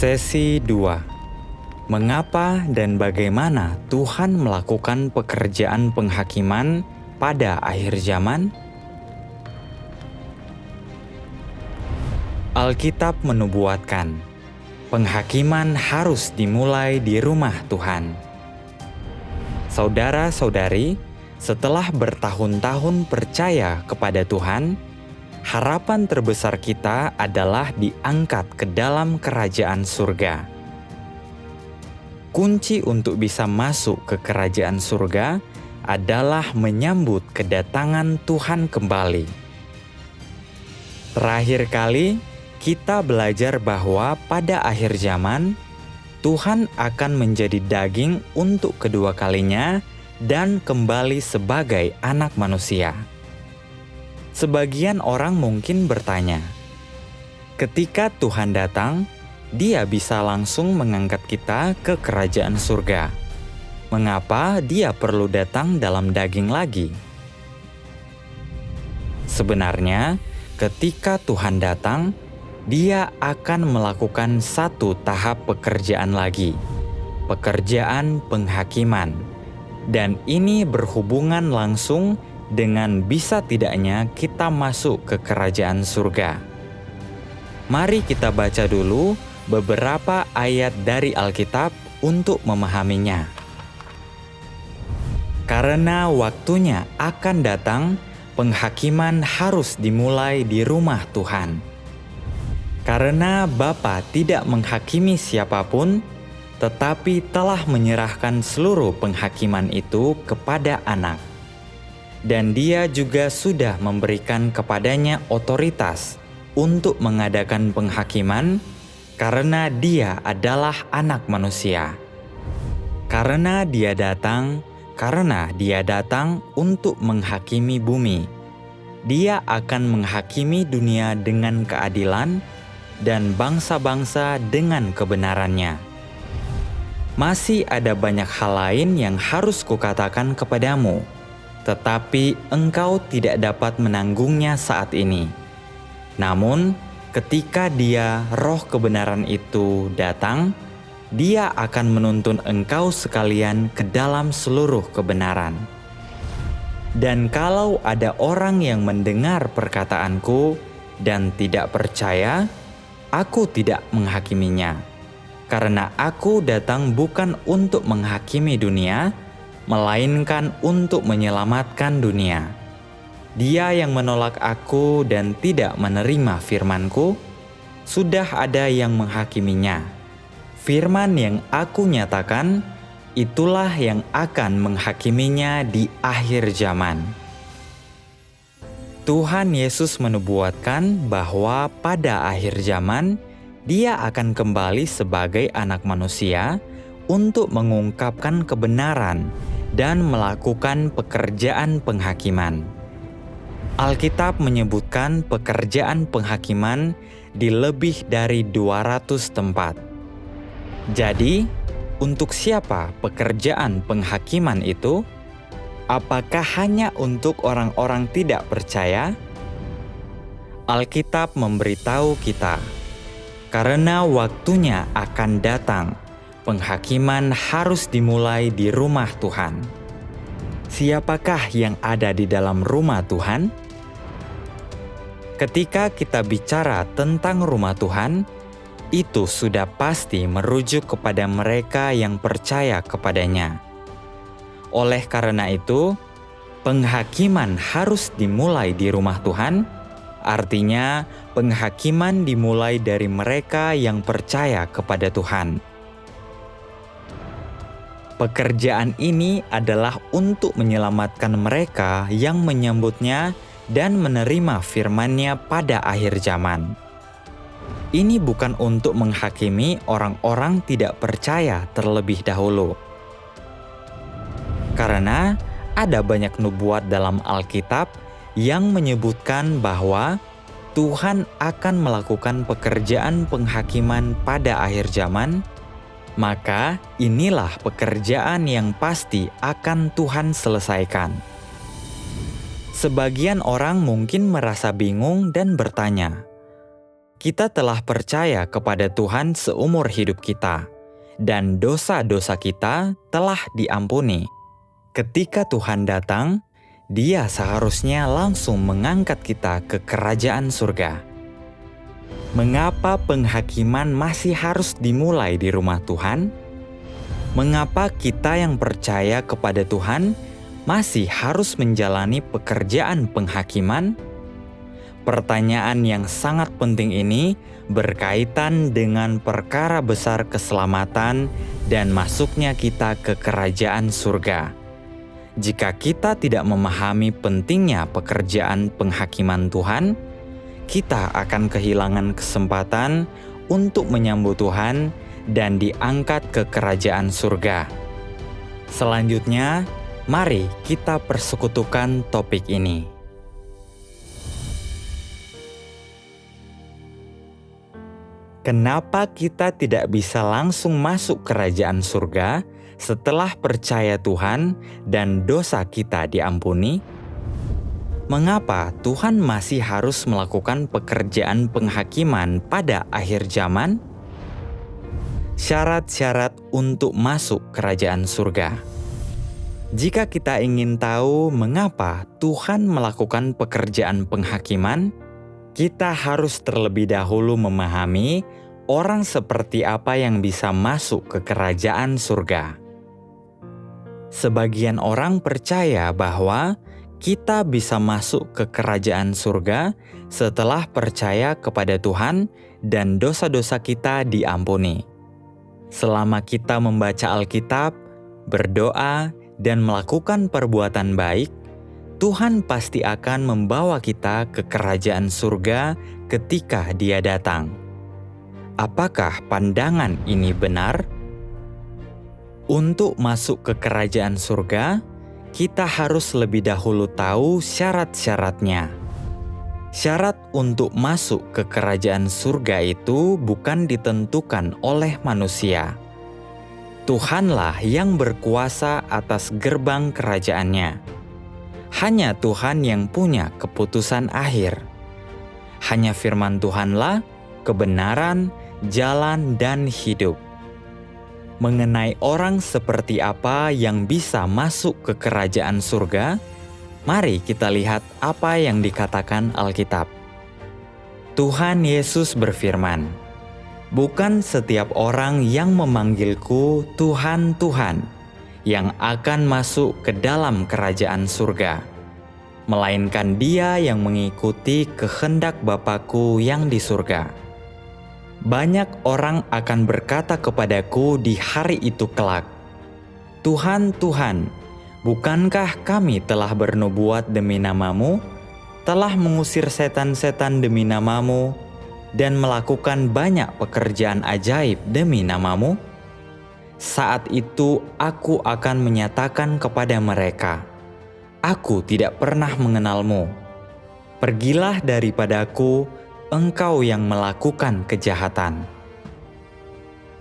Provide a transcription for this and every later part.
Sesi 2. Mengapa dan bagaimana Tuhan melakukan pekerjaan penghakiman pada akhir zaman? Alkitab menubuatkan, penghakiman harus dimulai di rumah Tuhan. Saudara-saudari, setelah bertahun-tahun percaya kepada Tuhan, harapan terbesar kita adalah diangkat ke dalam kerajaan surga. Kunci untuk bisa masuk ke kerajaan surga adalah menyambut kedatangan Tuhan kembali. Terakhir kali, kita belajar bahwa pada akhir zaman, Tuhan akan menjadi daging untuk kedua kalinya dan kembali sebagai anak manusia. Sebagian orang mungkin bertanya, ketika Tuhan datang, Dia bisa langsung mengangkat kita ke kerajaan surga. Mengapa Dia perlu datang dalam daging lagi? Sebenarnya, ketika Tuhan datang, Dia akan melakukan satu tahap pekerjaan lagi, pekerjaan penghakiman. Dan ini berhubungan langsung dengan bisa tidaknya kita masuk ke kerajaan surga. Mari kita baca dulu beberapa ayat dari Alkitab untuk memahaminya. Karena waktunya akan datang, penghakiman harus dimulai di rumah Tuhan. Karena Bapa tidak menghakimi siapapun, tetapi telah menyerahkan seluruh penghakiman itu kepada Anak. Dan Dia juga sudah memberikan kepadanya otoritas untuk mengadakan penghakiman, karena Dia adalah Anak manusia. Karena Dia datang untuk menghakimi bumi. Dia akan menghakimi dunia dengan keadilan dan bangsa-bangsa dengan kebenarannya. Masih ada banyak hal lain yang harus kukatakan kepadamu, tetapi engkau tidak dapat menanggungnya saat ini. Namun, ketika Dia, Roh kebenaran itu, datang, Dia akan menuntun engkau sekalian ke dalam seluruh kebenaran. Dan kalau ada orang yang mendengar perkataanku dan tidak percaya, aku tidak menghakiminya. Karena aku datang bukan untuk menghakimi dunia, melainkan untuk menyelamatkan dunia. Dia yang menolak aku dan tidak menerima firman-Ku, sudah ada yang menghakiminya. Firman yang aku nyatakan, itulah yang akan menghakiminya di akhir zaman. Tuhan Yesus menubuatkan bahwa pada akhir zaman, Dia akan kembali sebagai Anak manusia untuk mengungkapkan kebenaran dan melakukan pekerjaan penghakiman. Alkitab menyebutkan pekerjaan penghakiman di lebih dari 200 tempat. Jadi, untuk siapa pekerjaan penghakiman itu? Apakah hanya untuk orang-orang tidak percaya? Alkitab memberitahu kita, karena waktunya akan datang, penghakiman harus dimulai di rumah Tuhan. Siapakah yang ada di dalam rumah Tuhan? Ketika kita bicara tentang rumah Tuhan, itu sudah pasti merujuk kepada mereka yang percaya kepadanya. Oleh karena itu, penghakiman harus dimulai di rumah Tuhan, artinya penghakiman dimulai dari mereka yang percaya kepada Tuhan. Pekerjaan ini adalah untuk menyelamatkan mereka yang menyambutnya dan menerima firman-Nya pada akhir zaman. Ini bukan untuk menghakimi orang-orang tidak percaya terlebih dahulu. Karena ada banyak nubuat dalam Alkitab yang menyebutkan bahwa Tuhan akan melakukan pekerjaan penghakiman pada akhir zaman, maka inilah pekerjaan yang pasti akan Tuhan selesaikan. Sebagian orang mungkin merasa bingung dan bertanya, kita telah percaya kepada Tuhan seumur hidup kita, dan dosa-dosa kita telah diampuni. Ketika Tuhan datang, Dia seharusnya langsung mengangkat kita ke kerajaan surga. Mengapa penghakiman masih harus dimulai di rumah Tuhan? Mengapa kita yang percaya kepada Tuhan masih harus menjalani pekerjaan penghakiman? Pertanyaan yang sangat penting ini berkaitan dengan perkara besar keselamatan dan masuknya kita ke kerajaan surga. Jika kita tidak memahami pentingnya pekerjaan penghakiman Tuhan, kita akan kehilangan kesempatan untuk menyambut Tuhan dan diangkat ke kerajaan surga. Selanjutnya, mari kita persekutukan topik ini. Kenapa kita tidak bisa langsung masuk kerajaan surga setelah percaya Tuhan dan dosa kita diampuni? Mengapa Tuhan masih harus melakukan pekerjaan penghakiman pada akhir zaman? Syarat-syarat untuk masuk kerajaan surga. Jika kita ingin tahu mengapa Tuhan melakukan pekerjaan penghakiman, kita harus terlebih dahulu memahami orang seperti apa yang bisa masuk ke kerajaan surga. Sebagian orang percaya bahwa kita bisa masuk ke kerajaan surga setelah percaya kepada Tuhan dan dosa-dosa kita diampuni. Selama kita membaca Alkitab, berdoa, dan melakukan perbuatan baik, Tuhan pasti akan membawa kita ke kerajaan surga ketika Dia datang. Apakah pandangan ini benar? Untuk masuk ke kerajaan surga, kita harus lebih dahulu tahu syarat-syaratnya. Syarat untuk masuk ke kerajaan surga itu bukan ditentukan oleh manusia. Tuhanlah yang berkuasa atas gerbang kerajaannya. Hanya Tuhan yang punya keputusan akhir. Hanya firman Tuhanlah kebenaran, jalan, dan hidup. Mengenai orang seperti apa yang bisa masuk ke kerajaan surga, mari kita lihat apa yang dikatakan Alkitab. Tuhan Yesus berfirman, "Bukan setiap orang yang memanggilku Tuhan, Tuhan, yang akan masuk ke dalam kerajaan surga, melainkan dia yang mengikuti kehendak Bapa-Ku yang di surga. Banyak orang akan berkata kepadaku di hari itu kelak, 'Tuhan, Tuhan, bukankah kami telah bernubuat demi nama-Mu, telah mengusir setan-setan demi nama-Mu, dan melakukan banyak pekerjaan ajaib demi nama-Mu?' Saat itu aku akan menyatakan kepada mereka, 'Aku tidak pernah mengenalmu. Pergilah daripadaku, engkau yang melakukan kejahatan.'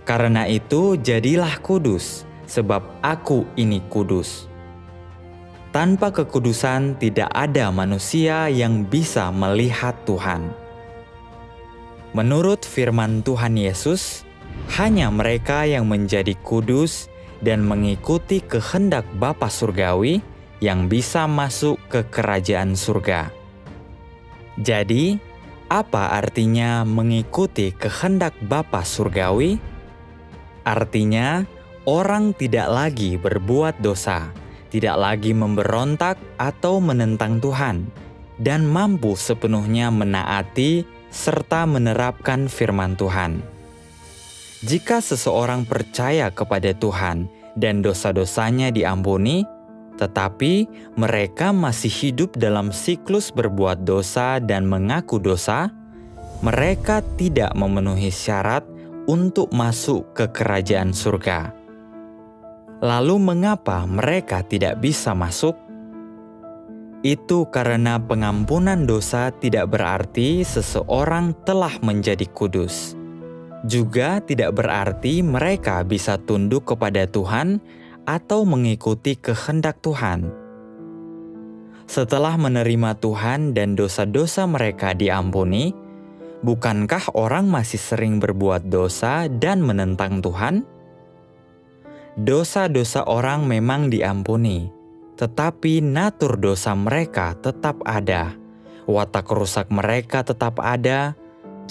Karena itu jadilah kudus, sebab aku ini kudus. Tanpa kekudusan tidak ada manusia yang bisa melihat Tuhan." Menurut firman Tuhan Yesus, hanya mereka yang menjadi kudus dan mengikuti kehendak Bapa Surgawi yang bisa masuk ke kerajaan surga. Jadi, apa artinya mengikuti kehendak Bapa Surgawi? Artinya, orang tidak lagi berbuat dosa, tidak lagi memberontak atau menentang Tuhan, dan mampu sepenuhnya menaati serta menerapkan firman Tuhan. Jika seseorang percaya kepada Tuhan dan dosa-dosanya diampuni, tetapi mereka masih hidup dalam siklus berbuat dosa dan mengaku dosa, mereka tidak memenuhi syarat untuk masuk ke kerajaan surga. Lalu mengapa mereka tidak bisa masuk? Itu karena pengampunan dosa tidak berarti seseorang telah menjadi kudus. Juga tidak berarti mereka bisa tunduk kepada Tuhan atau mengikuti kehendak Tuhan. Setelah menerima Tuhan dan dosa-dosa mereka diampuni, Bukankah orang masih sering berbuat dosa dan menentang Tuhan? Dosa-dosa orang memang diampuni, tetapi natur dosa mereka tetap ada. Watak rusak mereka tetap ada.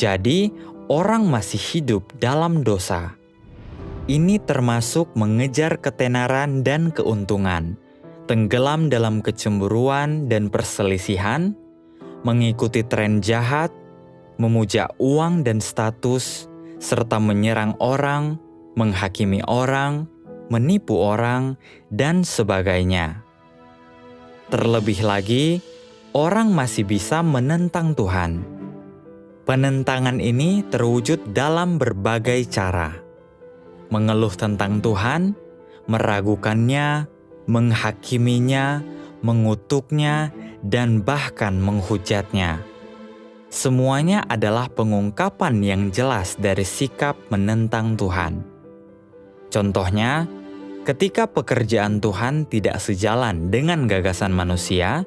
Jadi, orang masih hidup dalam dosa. Ini termasuk mengejar ketenaran dan keuntungan, tenggelam dalam kecemburuan dan perselisihan, mengikuti tren jahat, memuja uang dan status, serta menyerang orang, menghakimi orang, menipu orang, dan sebagainya. Terlebih lagi, orang masih bisa menentang Tuhan. Penentangan ini terwujud dalam berbagai cara. Mengeluh tentang Tuhan, meragukannya, menghakiminya, mengutuknya, dan bahkan menghujatnya. Semuanya adalah pengungkapan yang jelas dari sikap menentang Tuhan. Contohnya, ketika pekerjaan Tuhan tidak sejalan dengan gagasan manusia,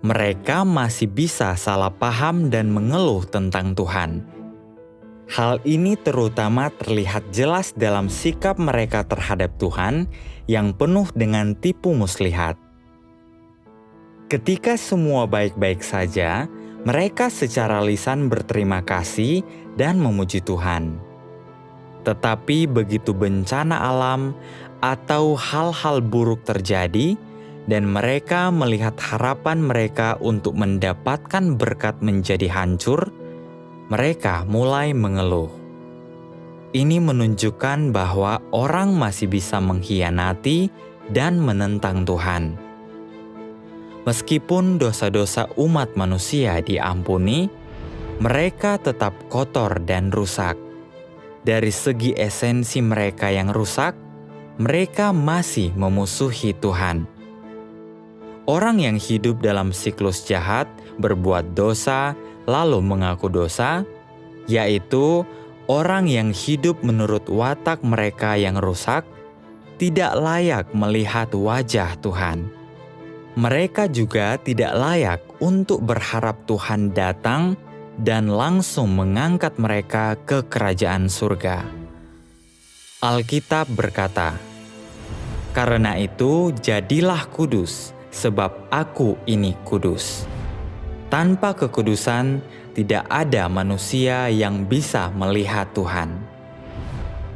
mereka masih bisa salah paham dan mengeluh tentang Tuhan. Hal ini terutama terlihat jelas dalam sikap mereka terhadap Tuhan yang penuh dengan tipu muslihat. Ketika semua baik-baik saja, mereka secara lisan berterima kasih dan memuji Tuhan. Tetapi begitu bencana alam atau hal-hal buruk terjadi, dan mereka melihat harapan mereka untuk mendapatkan berkat menjadi hancur, mereka mulai mengeluh. Ini menunjukkan bahwa orang masih bisa mengkhianati dan menentang Tuhan. Meskipun dosa-dosa umat manusia diampuni, mereka tetap kotor dan rusak. Dari segi esensi mereka yang rusak, mereka masih memusuhi Tuhan. Orang yang hidup dalam siklus jahat, berbuat dosa, lalu mengaku dosa, yaitu orang yang hidup menurut watak mereka yang rusak, tidak layak melihat wajah Tuhan. Mereka juga tidak layak untuk berharap Tuhan datang dan langsung mengangkat mereka ke kerajaan surga. Alkitab berkata, "Karena itu jadilah kudus, sebab aku ini kudus." Tanpa kekudusan, tidak ada manusia yang bisa melihat Tuhan.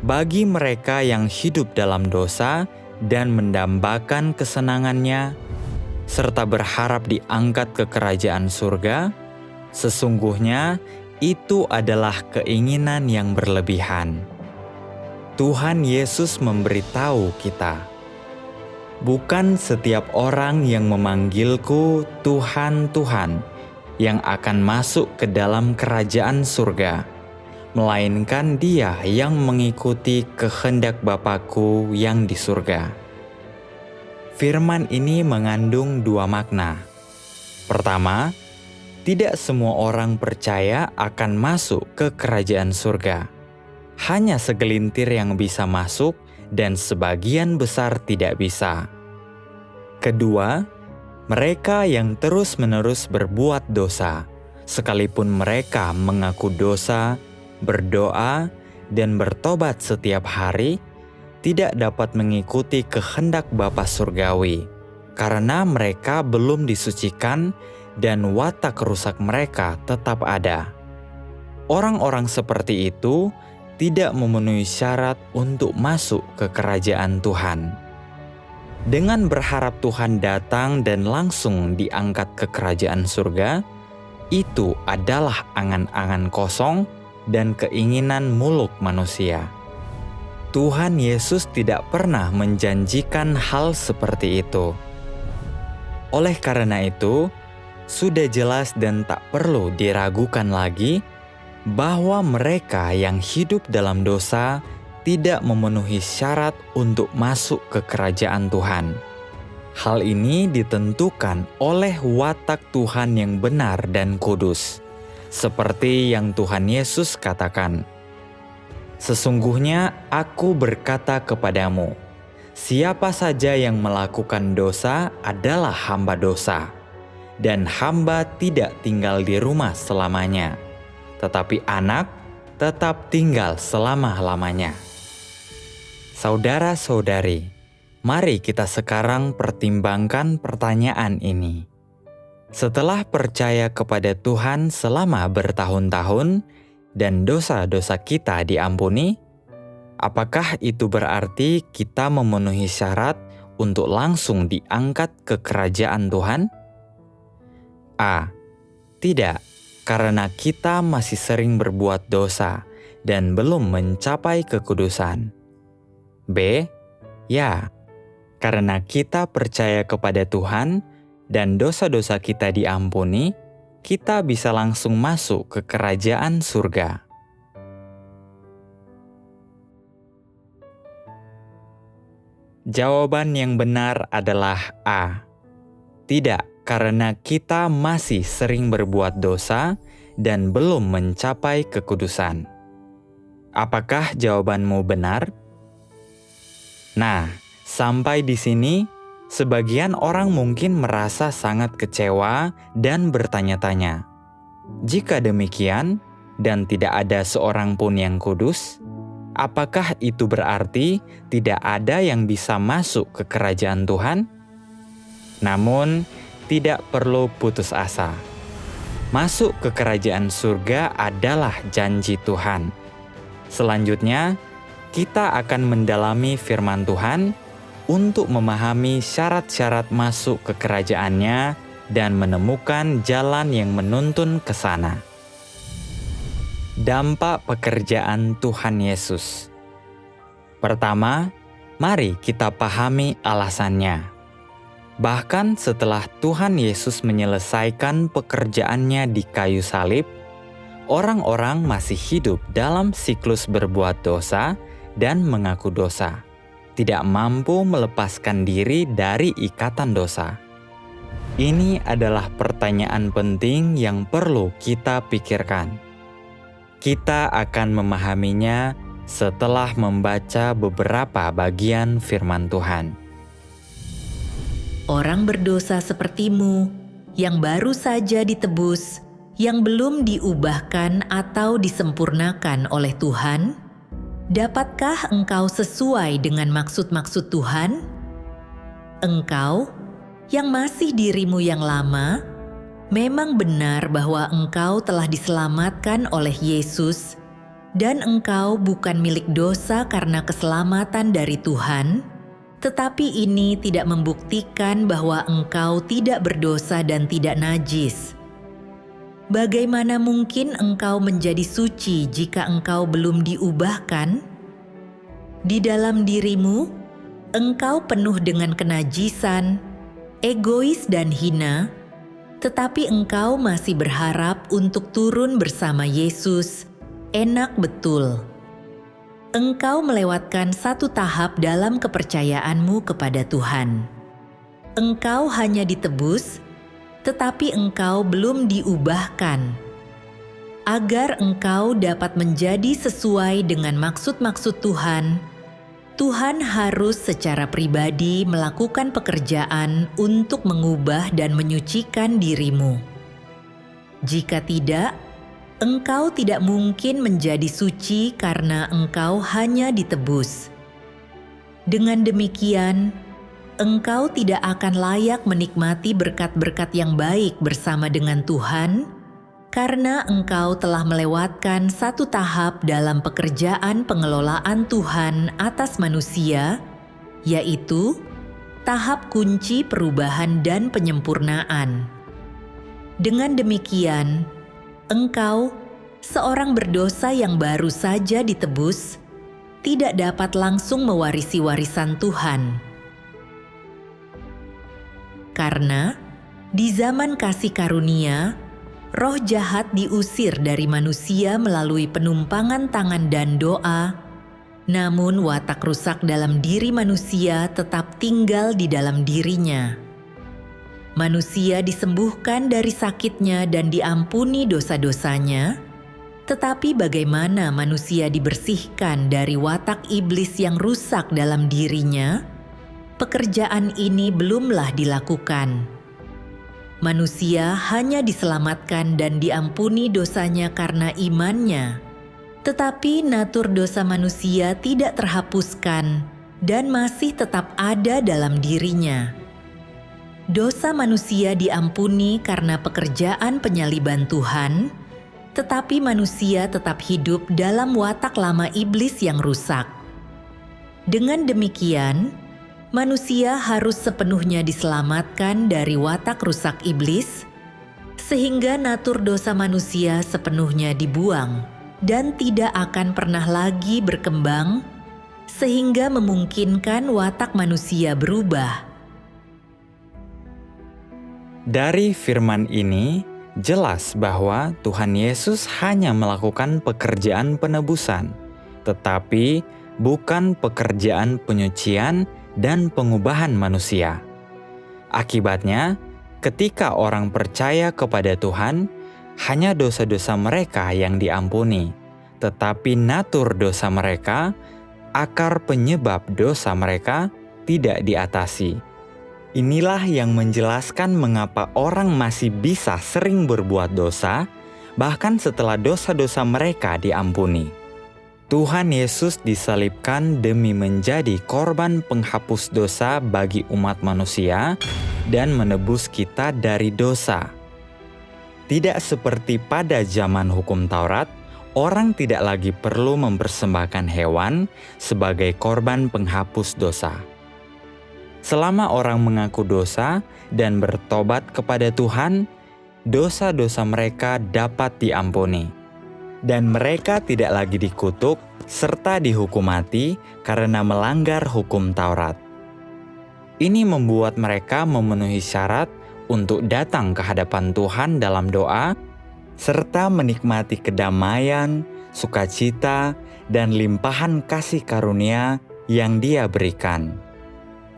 Bagi mereka yang hidup dalam dosa dan mendambakan kesenangannya, serta berharap diangkat ke kerajaan surga, sesungguhnya itu adalah keinginan yang berlebihan. Tuhan Yesus memberitahu kita, "Bukan setiap orang yang memanggilku Tuhan, Tuhan, yang akan masuk ke dalam kerajaan surga, melainkan dia yang mengikuti kehendak Bapa-Ku yang di surga." Firman ini mengandung dua makna. Pertama, tidak semua orang percaya akan masuk ke kerajaan surga. Hanya segelintir yang bisa masuk dan sebagian besar tidak bisa. Kedua, mereka yang terus-menerus berbuat dosa, sekalipun mereka mengaku dosa, berdoa, dan bertobat setiap hari, tidak dapat mengikuti kehendak Bapa Surgawi, karena mereka belum disucikan dan watak rusak mereka tetap ada. Orang-orang seperti itu tidak memenuhi syarat untuk masuk ke kerajaan Tuhan. Dengan berharap Tuhan datang dan langsung diangkat ke kerajaan surga, itu adalah angan-angan kosong dan keinginan muluk manusia. Tuhan Yesus tidak pernah menjanjikan hal seperti itu. Oleh karena itu, sudah jelas dan tak perlu diragukan lagi bahwa mereka yang hidup dalam dosa tidak memenuhi syarat untuk masuk ke kerajaan Tuhan. Hal ini ditentukan oleh watak Tuhan yang benar dan kudus, seperti yang Tuhan Yesus katakan, "Sesungguhnya aku berkata kepadamu, siapa saja yang melakukan dosa adalah hamba dosa, dan hamba tidak tinggal di rumah selamanya, tetapi anak tetap tinggal selama-lamanya. Saudara-saudari, mari kita sekarang pertimbangkan pertanyaan ini. Setelah percaya kepada Tuhan selama bertahun-tahun dan dosa-dosa kita diampuni, apakah itu berarti kita memenuhi syarat untuk langsung diangkat ke kerajaan Tuhan? A. Tidak, karena kita masih sering berbuat dosa dan belum mencapai kekudusan. B. Ya, karena kita percaya kepada Tuhan dan dosa-dosa kita diampuni, kita bisa langsung masuk ke kerajaan surga. Jawaban yang benar adalah A. Tidak, karena kita masih sering berbuat dosa dan belum mencapai kekudusan. Apakah jawabanmu benar? Nah, sampai di sini, sebagian orang mungkin merasa sangat kecewa dan bertanya-tanya, jika demikian dan tidak ada seorang pun yang kudus, apakah itu berarti tidak ada yang bisa masuk ke kerajaan Tuhan? Namun, tidak perlu putus asa. Masuk ke kerajaan surga adalah janji Tuhan. Selanjutnya, kita akan mendalami firman Tuhan untuk memahami syarat-syarat masuk ke kerajaannya dan menemukan jalan yang menuntun ke sana. Dampak pekerjaan Tuhan Yesus. Pertama, mari kita pahami alasannya. Bahkan setelah Tuhan Yesus menyelesaikan pekerjaannya di kayu salib, orang-orang masih hidup dalam siklus berbuat dosa dan mengaku dosa, tidak mampu melepaskan diri dari ikatan dosa. Ini adalah pertanyaan penting yang perlu kita pikirkan. Kita akan memahaminya setelah membaca beberapa bagian firman Tuhan. Orang berdosa sepertimu, yang baru saja ditebus, yang belum diubahkan atau disempurnakan oleh Tuhan, dapatkah engkau sesuai dengan maksud-maksud Tuhan? Engkau, yang masih dirimu yang lama, memang benar bahwa engkau telah diselamatkan oleh Yesus, dan engkau bukan milik dosa karena keselamatan dari Tuhan, tetapi ini tidak membuktikan bahwa engkau tidak berdosa dan tidak najis. Bagaimana mungkin engkau menjadi suci jika engkau belum diubahkan? Di dalam dirimu, engkau penuh dengan kenajisan, egois dan hina, tetapi engkau masih berharap untuk turun bersama Yesus. Enak betul. Engkau melewatkan satu tahap dalam kepercayaanmu kepada Tuhan. Engkau hanya ditebus, tetapi engkau belum diubahkan. Agar engkau dapat menjadi sesuai dengan maksud-maksud Tuhan, Tuhan harus secara pribadi melakukan pekerjaan untuk mengubah dan menyucikan dirimu. Jika tidak, engkau tidak mungkin menjadi suci karena engkau hanya ditebus. Dengan demikian, engkau tidak akan layak menikmati berkat-berkat yang baik bersama dengan Tuhan, karena engkau telah melewatkan satu tahap dalam pekerjaan pengelolaan Tuhan atas manusia, yaitu tahap kunci perubahan dan penyempurnaan. Dengan demikian, engkau, seorang berdosa yang baru saja ditebus, tidak dapat langsung mewarisi warisan Tuhan. Karena di zaman kasih karunia, roh jahat diusir dari manusia melalui penumpangan tangan dan doa, namun watak rusak dalam diri manusia tetap tinggal di dalam dirinya. Manusia disembuhkan dari sakitnya dan diampuni dosa-dosanya, tetapi bagaimana manusia dibersihkan dari watak iblis yang rusak dalam dirinya? Pekerjaan ini belumlah dilakukan. Manusia hanya diselamatkan dan diampuni dosanya karena imannya. Tetapi natur dosa manusia tidak terhapuskan dan masih tetap ada dalam dirinya. Dosa manusia diampuni karena pekerjaan penyaliban Tuhan, tetapi manusia tetap hidup dalam watak lama iblis yang rusak. Dengan demikian, manusia harus sepenuhnya diselamatkan dari watak rusak iblis, sehingga natur dosa manusia sepenuhnya dibuang dan tidak akan pernah lagi berkembang, sehingga memungkinkan watak manusia berubah. Dari firman ini, jelas bahwa Tuhan Yesus hanya melakukan pekerjaan penebusan, tetapi bukan pekerjaan penyucian dan pengubahan manusia. Akibatnya, ketika orang percaya kepada Tuhan, hanya dosa-dosa mereka yang diampuni, tetapi natur dosa mereka, akar penyebab dosa mereka, tidak diatasi. Inilah yang menjelaskan mengapa orang masih bisa sering berbuat dosa, bahkan setelah dosa-dosa mereka diampuni. Tuhan Yesus disalibkan demi menjadi korban penghapus dosa bagi umat manusia dan menebus kita dari dosa. Tidak seperti pada zaman hukum Taurat, orang tidak lagi perlu mempersembahkan hewan sebagai korban penghapus dosa. Selama orang mengaku dosa dan bertobat kepada Tuhan, dosa-dosa mereka dapat diampuni. Dan mereka tidak lagi dikutuk serta dihukum mati karena melanggar hukum Taurat. Ini membuat mereka memenuhi syarat untuk datang ke hadapan Tuhan dalam doa, serta menikmati kedamaian, sukacita, dan limpahan kasih karunia yang Dia berikan.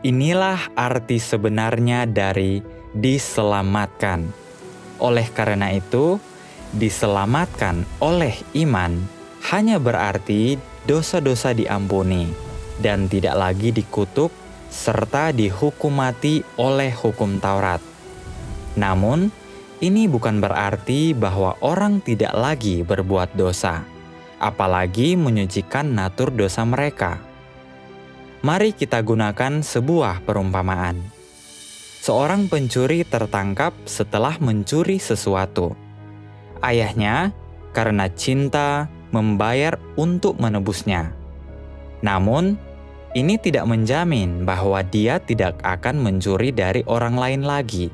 Inilah arti sebenarnya dari diselamatkan. Oleh karena itu, diselamatkan oleh iman hanya berarti dosa-dosa diampuni dan tidak lagi dikutuk serta dihukum mati oleh hukum Taurat. Namun, ini bukan berarti bahwa orang tidak lagi berbuat dosa, apalagi menyucikan natur dosa mereka. Mari kita gunakan sebuah perumpamaan. Seorang pencuri tertangkap setelah mencuri sesuatu. Ayahnya, karena cinta, membayar untuk menebusnya. Namun, ini tidak menjamin bahwa dia tidak akan mencuri dari orang lain lagi.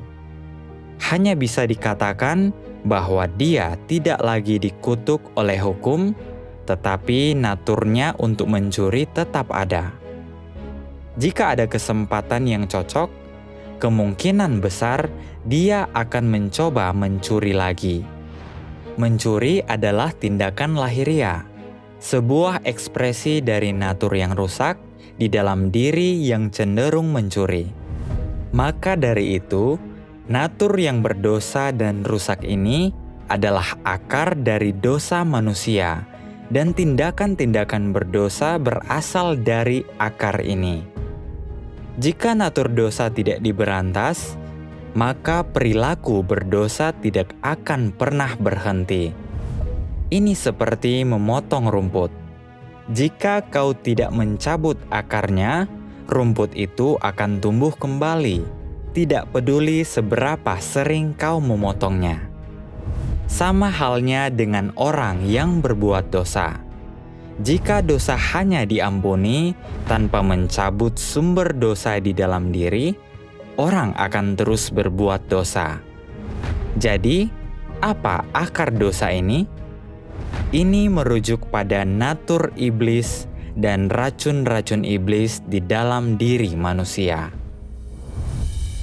Hanya bisa dikatakan bahwa dia tidak lagi dikutuk oleh hukum, tetapi naturnya untuk mencuri tetap ada. Jika ada kesempatan yang cocok, kemungkinan besar dia akan mencoba mencuri lagi. Mencuri adalah tindakan lahiriah, sebuah ekspresi dari natur yang rusak di dalam diri yang cenderung mencuri. Maka dari itu, natur yang berdosa dan rusak ini adalah akar dari dosa manusia, dan tindakan-tindakan berdosa berasal dari akar ini. Jika natur dosa tidak diberantas, maka perilaku berdosa tidak akan pernah berhenti. Ini seperti memotong rumput. Jika kau tidak mencabut akarnya, rumput itu akan tumbuh kembali, tidak peduli seberapa sering kau memotongnya. Sama halnya dengan orang yang berbuat dosa. Jika dosa hanya diampuni tanpa mencabut sumber dosa di dalam diri, orang akan terus berbuat dosa. Jadi, apa akar dosa ini? Ini merujuk pada natur iblis dan racun-racun iblis di dalam diri manusia.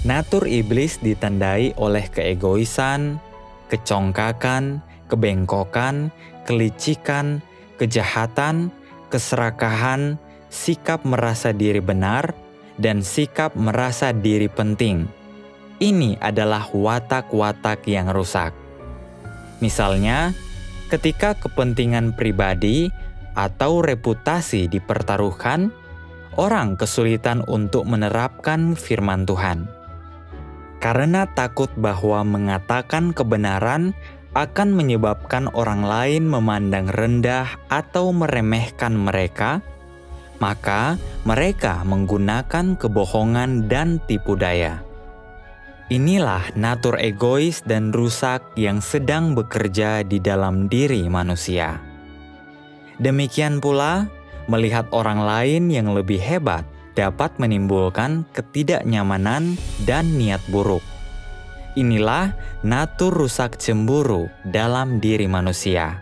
Natur iblis ditandai oleh keegoisan, kecongkakan, kebengkokan, kelicikan, kejahatan, keserakahan, sikap merasa diri benar, dan sikap merasa diri penting. Ini adalah watak-watak yang rusak. Misalnya, ketika kepentingan pribadi atau reputasi dipertaruhkan, orang kesulitan untuk menerapkan firman Tuhan. karena takut bahwa mengatakan kebenaran akan menyebabkan orang lain memandang rendah atau meremehkan mereka, maka mereka menggunakan kebohongan dan tipu daya. Inilah natur egois dan rusak yang sedang bekerja di dalam diri manusia. Demikian pula, melihat orang lain yang lebih hebat dapat menimbulkan ketidaknyamanan dan niat buruk. Inilah natur rusak cemburu dalam diri manusia.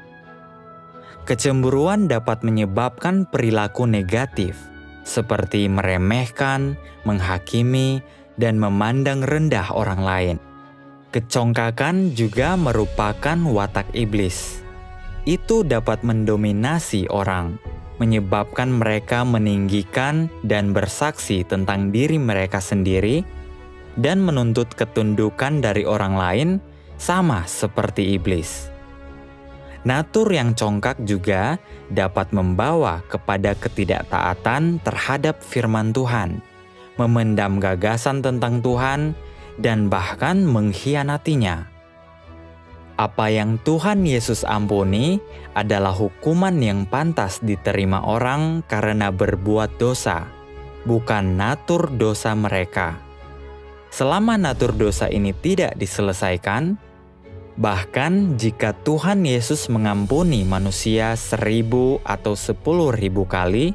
Kecemburuan dapat menyebabkan perilaku negatif, seperti meremehkan, menghakimi, dan memandang rendah orang lain. Kecongkakan juga merupakan watak iblis. Itu dapat mendominasi orang, menyebabkan mereka meninggikan dan bersaksi tentang diri mereka sendiri, dan menuntut ketundukan dari orang lain, sama seperti iblis. Natur yang congkak juga dapat membawa kepada ketidaktaatan terhadap firman Tuhan, memendam gagasan tentang Tuhan, dan bahkan mengkhianatinya. Apa yang Tuhan Yesus ampuni adalah hukuman yang pantas diterima orang karena berbuat dosa, bukan natur dosa mereka. Selama natur dosa ini tidak diselesaikan, bahkan jika Tuhan Yesus mengampuni manusia 1.000 atau 10.000 kali,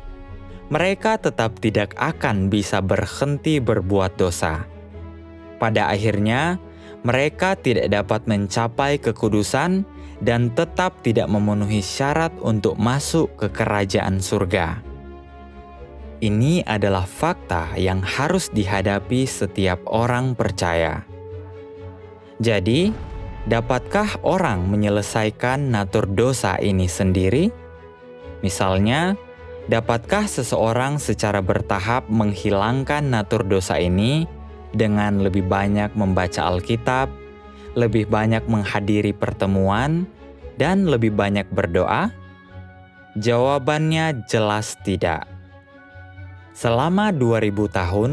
mereka tetap tidak akan bisa berhenti berbuat dosa. Pada akhirnya, mereka tidak dapat mencapai kekudusan dan tetap tidak memenuhi syarat untuk masuk ke kerajaan surga. Ini adalah fakta yang harus dihadapi setiap orang percaya. Jadi, dapatkah orang menyelesaikan natur dosa ini sendiri? Misalnya, dapatkah seseorang secara bertahap menghilangkan natur dosa ini dengan lebih banyak membaca Alkitab, lebih banyak menghadiri pertemuan, dan lebih banyak berdoa? Jawabannya jelas tidak. Selama 2000 tahun,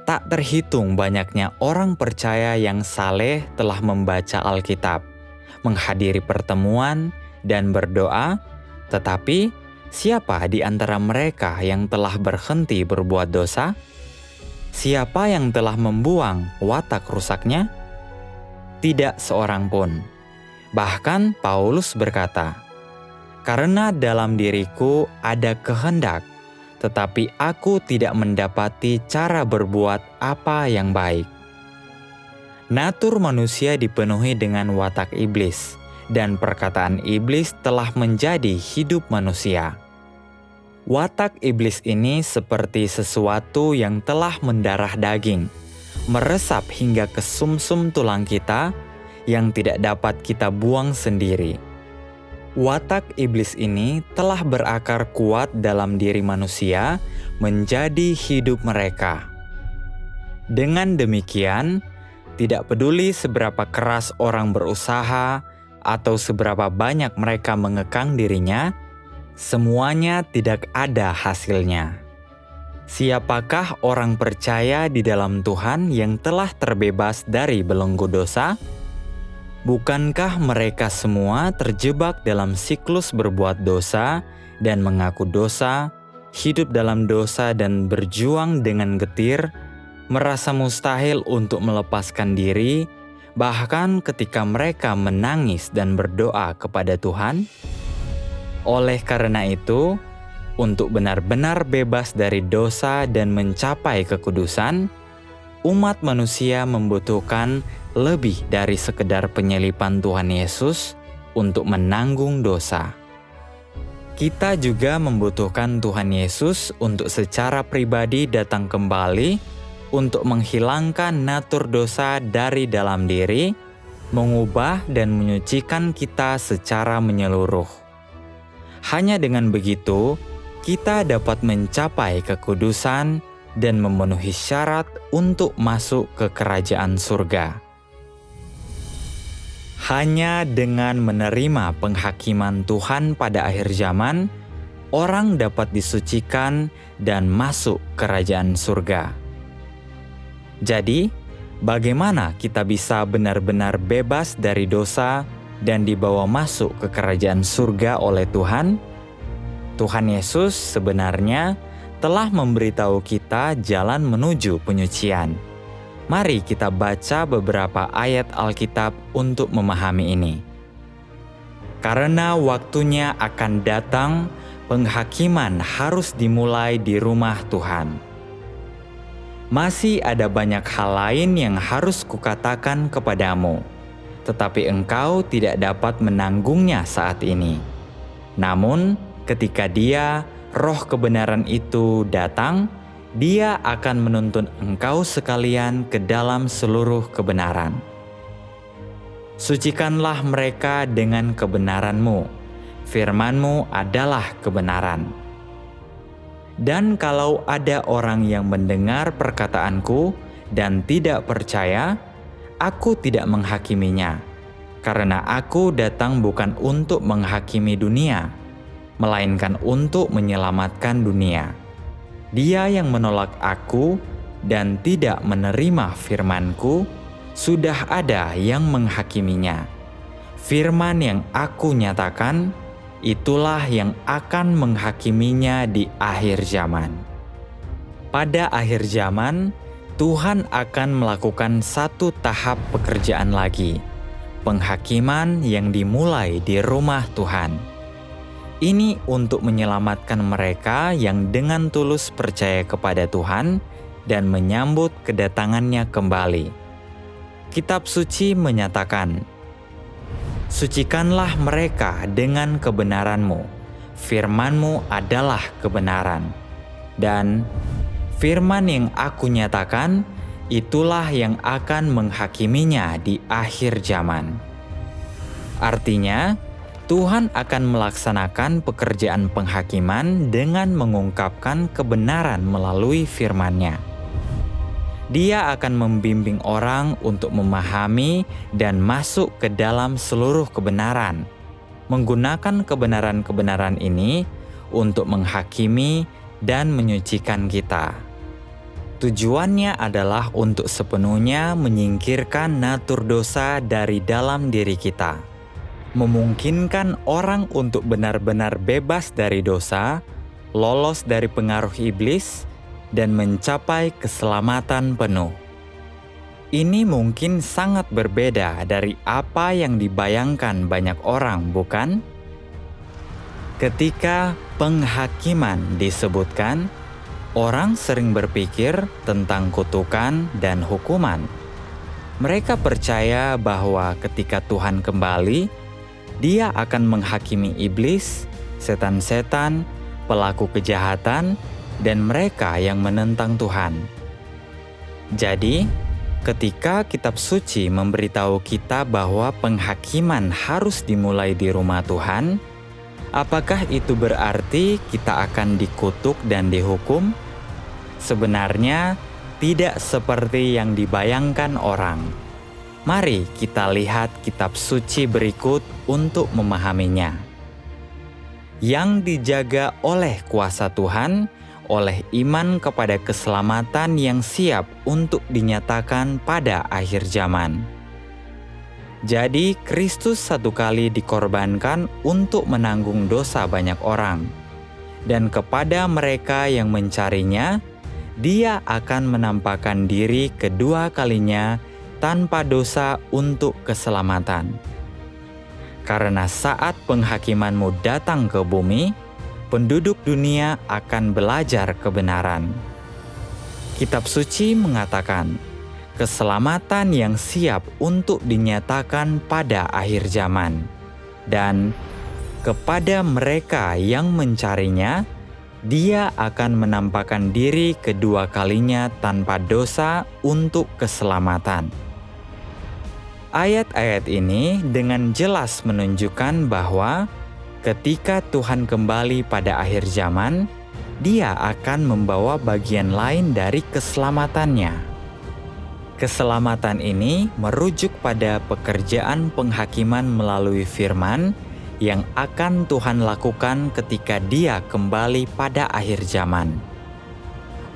tak terhitung banyaknya orang percaya yang saleh telah membaca Alkitab, menghadiri pertemuan, dan berdoa, tetapi siapa di antara mereka yang telah berhenti berbuat dosa? Siapa yang telah membuang watak rusaknya? Tidak seorang pun. Bahkan Paulus berkata, "Karena dalam diriku ada kehendak, tetapi aku tidak mendapati cara berbuat apa yang baik." Natur manusia dipenuhi dengan watak iblis, dan perkataan iblis telah menjadi hidup manusia. Watak iblis ini seperti sesuatu yang telah mendarah daging, meresap hingga ke sumsum tulang kita yang tidak dapat kita buang sendiri. Watak iblis ini telah berakar kuat dalam diri manusia menjadi hidup mereka. Dengan demikian, tidak peduli seberapa keras orang berusaha atau seberapa banyak mereka mengekang dirinya, semuanya tidak ada hasilnya. Siapakah orang percaya di dalam Tuhan yang telah terbebas dari belenggu dosa? Bukankah mereka semua terjebak dalam siklus berbuat dosa dan mengaku dosa, hidup dalam dosa dan berjuang dengan getir, merasa mustahil untuk melepaskan diri, bahkan ketika mereka menangis dan berdoa kepada Tuhan? Oleh karena itu, untuk benar-benar bebas dari dosa dan mencapai kekudusan, umat manusia membutuhkan lebih dari sekedar penyalipan Tuhan Yesus untuk menanggung dosa. Kita juga membutuhkan Tuhan Yesus untuk secara pribadi datang kembali untuk menghilangkan natur dosa dari dalam diri, mengubah dan menyucikan kita secara menyeluruh. Hanya dengan begitu, kita dapat mencapai kekudusan dan memenuhi syarat untuk masuk ke kerajaan surga. Hanya dengan menerima penghakiman Tuhan pada akhir zaman, orang dapat disucikan dan masuk kerajaan surga. Jadi, Bagaimana kita bisa benar-benar bebas dari dosa dan dibawa masuk ke kerajaan surga oleh Tuhan? Tuhan Yesus sebenarnya telah memberitahu kita jalan menuju penyucian. Mari kita baca beberapa ayat Alkitab untuk memahami ini. Karena waktunya akan datang, penghakiman harus dimulai di rumah Tuhan. Masih ada banyak hal lain yang harus kukatakan kepadamu, tetapi engkau tidak dapat menanggungnya saat ini. Namun, ketika Dia, Roh kebenaran itu datang, Dia akan menuntun engkau sekalian ke dalam seluruh kebenaran. Sucikanlah mereka dengan kebenaran-Mu. Firman-Mu adalah kebenaran. Dan kalau ada orang yang mendengar perkataanku dan tidak percaya, aku tidak menghakiminya, karena aku datang bukan untuk menghakimi dunia, melainkan untuk menyelamatkan dunia. Dia yang menolak aku dan tidak menerima firmanku, sudah ada yang menghakiminya. Firman yang aku nyatakan, itulah yang akan menghakiminya di akhir zaman. Pada akhir zaman, Tuhan akan melakukan satu tahap pekerjaan lagi, penghakiman yang dimulai di rumah Tuhan. Ini untuk menyelamatkan mereka yang dengan tulus percaya kepada Tuhan dan menyambut kedatangannya kembali. Kitab suci menyatakan, "Sucikanlah mereka dengan kebenaran-Mu. Firman-Mu adalah kebenaran." Dan firman yang aku nyatakan, itulah yang akan menghakiminya di akhir zaman. Artinya, Tuhan akan melaksanakan pekerjaan penghakiman dengan mengungkapkan kebenaran melalui firman-Nya. Dia akan membimbing orang untuk memahami dan masuk ke dalam seluruh kebenaran, menggunakan kebenaran-kebenaran ini untuk menghakimi dan menyucikan kita. Tujuannya adalah untuk sepenuhnya menyingkirkan natur dosa dari dalam diri kita, memungkinkan orang untuk benar-benar bebas dari dosa, lolos dari pengaruh iblis, dan mencapai keselamatan penuh. Ini mungkin sangat berbeda dari apa yang dibayangkan banyak orang, bukan? Ketika penghakiman disebutkan, orang sering berpikir tentang kutukan dan hukuman. Mereka percaya bahwa ketika Tuhan kembali, Dia akan menghakimi iblis, setan-setan, pelaku kejahatan, dan mereka yang menentang Tuhan. Jadi, ketika kitab suci memberitahu kita bahwa penghakiman harus dimulai di rumah Tuhan, apakah itu berarti kita akan dikutuk dan dihukum? Sebenarnya, tidak seperti yang dibayangkan orang. Mari kita lihat kitab suci berikut untuk memahaminya. Yang dijaga oleh kuasa Tuhan, oleh iman kepada keselamatan yang siap untuk dinyatakan pada akhir zaman. Jadi, Kristus satu kali dikorbankan untuk menanggung dosa banyak orang, dan kepada mereka yang mencarinya, Dia akan menampakkan diri kedua kalinya tanpa dosa untuk keselamatan. Karena saat penghakiman-Mu datang ke bumi, penduduk dunia akan belajar kebenaran. Kitab suci mengatakan, keselamatan yang siap untuk dinyatakan pada akhir zaman. Dan kepada mereka yang mencarinya, Dia akan menampakkan diri kedua kalinya tanpa dosa untuk keselamatan. Ayat-ayat ini dengan jelas menunjukkan bahwa ketika Tuhan kembali pada akhir zaman, Dia akan membawa bagian lain dari keselamatannya. Keselamatan ini merujuk pada pekerjaan penghakiman melalui firman yang akan Tuhan lakukan ketika Dia kembali pada akhir zaman.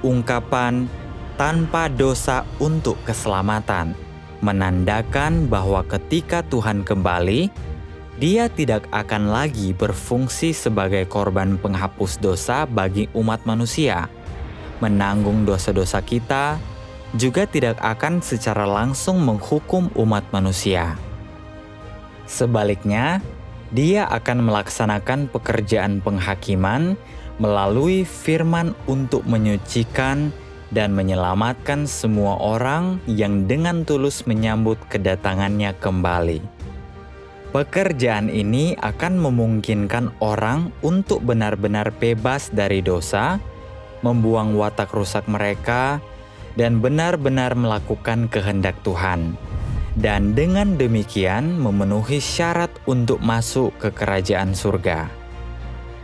Ungkapan tanpa dosa untuk keselamatan, menandakan bahwa ketika Tuhan kembali, Dia tidak akan lagi berfungsi sebagai korban penghapus dosa bagi umat manusia, menanggung dosa-dosa kita, juga tidak akan secara langsung menghukum umat manusia. Sebaliknya, Dia akan melaksanakan pekerjaan penghakiman melalui firman untuk menyucikan dan menyelamatkan semua orang yang dengan tulus menyambut kedatangannya kembali. Pekerjaan ini akan memungkinkan orang untuk benar-benar bebas dari dosa, membuang watak rusak mereka, dan benar-benar melakukan kehendak Tuhan. Dan dengan demikian memenuhi syarat untuk masuk ke kerajaan surga.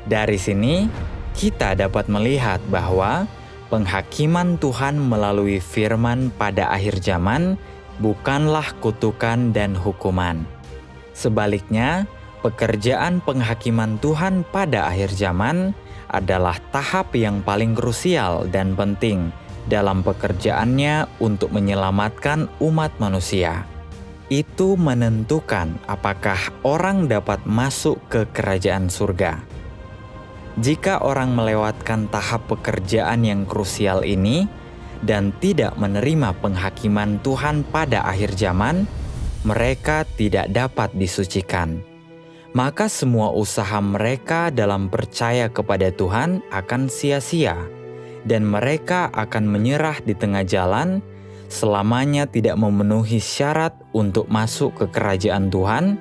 Dari sini, kita dapat melihat bahwa penghakiman Tuhan melalui firman pada akhir zaman bukanlah kutukan dan hukuman. Sebaliknya, pekerjaan penghakiman Tuhan pada akhir zaman adalah tahap yang paling krusial dan penting dalam pekerjaannya untuk menyelamatkan umat manusia. Itu menentukan apakah orang dapat masuk ke kerajaan surga. Jika orang melewatkan tahap pekerjaan yang krusial ini dan tidak menerima penghakiman Tuhan pada akhir zaman, mereka tidak dapat disucikan. Maka semua usaha mereka dalam percaya kepada Tuhan akan sia-sia, dan mereka akan menyerah di tengah jalan selamanya tidak memenuhi syarat untuk masuk ke kerajaan Tuhan,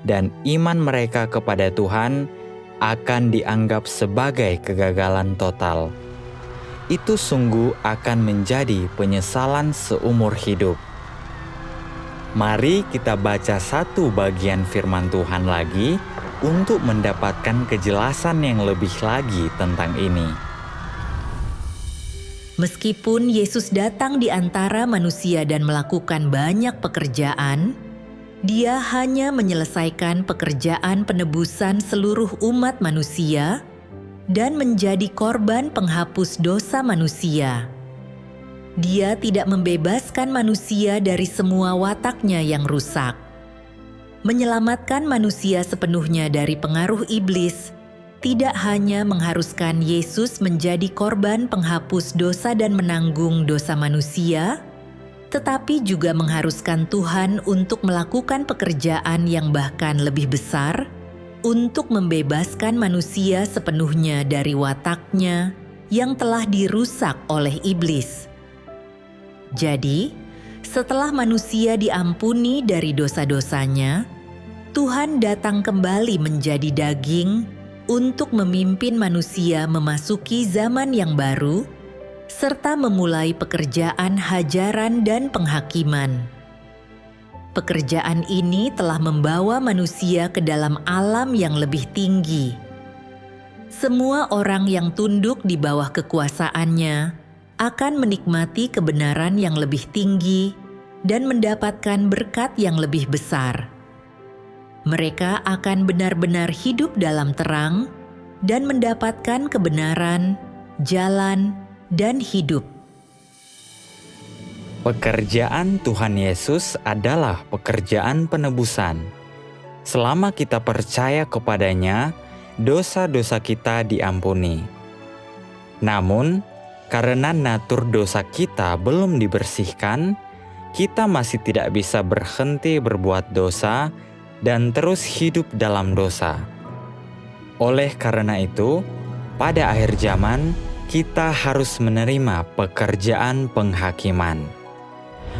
dan iman mereka kepada Tuhan akan dianggap sebagai kegagalan total. Itu sungguh akan menjadi penyesalan seumur hidup. Mari kita baca satu bagian firman Tuhan lagi untuk mendapatkan kejelasan yang lebih lagi tentang ini. Meskipun Yesus datang di antara manusia dan melakukan banyak pekerjaan, Dia hanya menyelesaikan pekerjaan penebusan seluruh umat manusia dan menjadi korban penghapus dosa manusia. Dia tidak membebaskan manusia dari semua wataknya yang rusak. Menyelamatkan manusia sepenuhnya dari pengaruh iblis tidak hanya mengharuskan Yesus menjadi korban penghapus dosa dan menanggung dosa manusia, tetapi juga mengharuskan Tuhan untuk melakukan pekerjaan yang bahkan lebih besar untuk membebaskan manusia sepenuhnya dari wataknya yang telah dirusak oleh iblis. Jadi, setelah manusia diampuni dari dosa-dosanya, Tuhan datang kembali menjadi daging untuk memimpin manusia memasuki zaman yang baru, serta memulai pekerjaan hajaran dan penghakiman. Pekerjaan ini telah membawa manusia ke dalam alam yang lebih tinggi. Semua orang yang tunduk di bawah kekuasaannya akan menikmati kebenaran yang lebih tinggi dan mendapatkan berkat yang lebih besar. Mereka akan benar-benar hidup dalam terang dan mendapatkan kebenaran, jalan, dan hidup. Pekerjaan Tuhan Yesus adalah pekerjaan penebusan. Selama kita percaya kepadanya, dosa-dosa kita diampuni. Namun, karena natur dosa kita belum dibersihkan, kita masih tidak bisa berhenti berbuat dosa dan terus hidup dalam dosa. Oleh karena itu, pada akhir zaman, kita harus menerima pekerjaan penghakiman.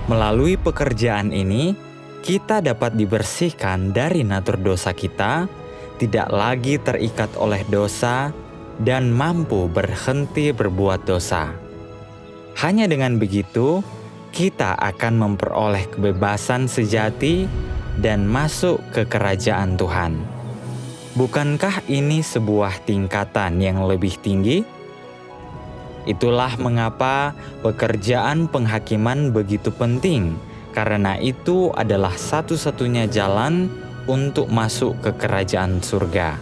Melalui pekerjaan ini, kita dapat dibersihkan dari natur dosa kita, tidak lagi terikat oleh dosa, dan mampu berhenti berbuat dosa. Hanya dengan begitu, kita akan memperoleh kebebasan sejati dan masuk ke kerajaan Tuhan. Bukankah ini sebuah tingkatan yang lebih tinggi? Itulah mengapa pekerjaan penghakiman begitu penting, karena itu adalah satu-satunya jalan untuk masuk ke kerajaan surga.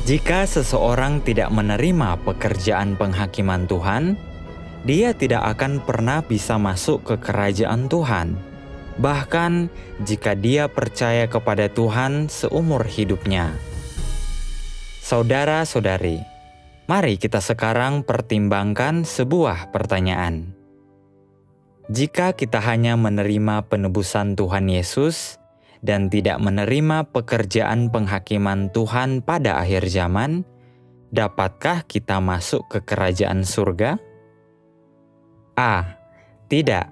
Jika seseorang tidak menerima pekerjaan penghakiman Tuhan, dia tidak akan pernah bisa masuk ke kerajaan Tuhan. Bahkan jika dia percaya kepada Tuhan seumur hidupnya. Saudara-saudari, mari kita sekarang pertimbangkan sebuah pertanyaan. Jika kita hanya menerima penebusan Tuhan Yesus dan tidak menerima pekerjaan penghakiman Tuhan pada akhir zaman, dapatkah kita masuk ke kerajaan surga? A. Tidak.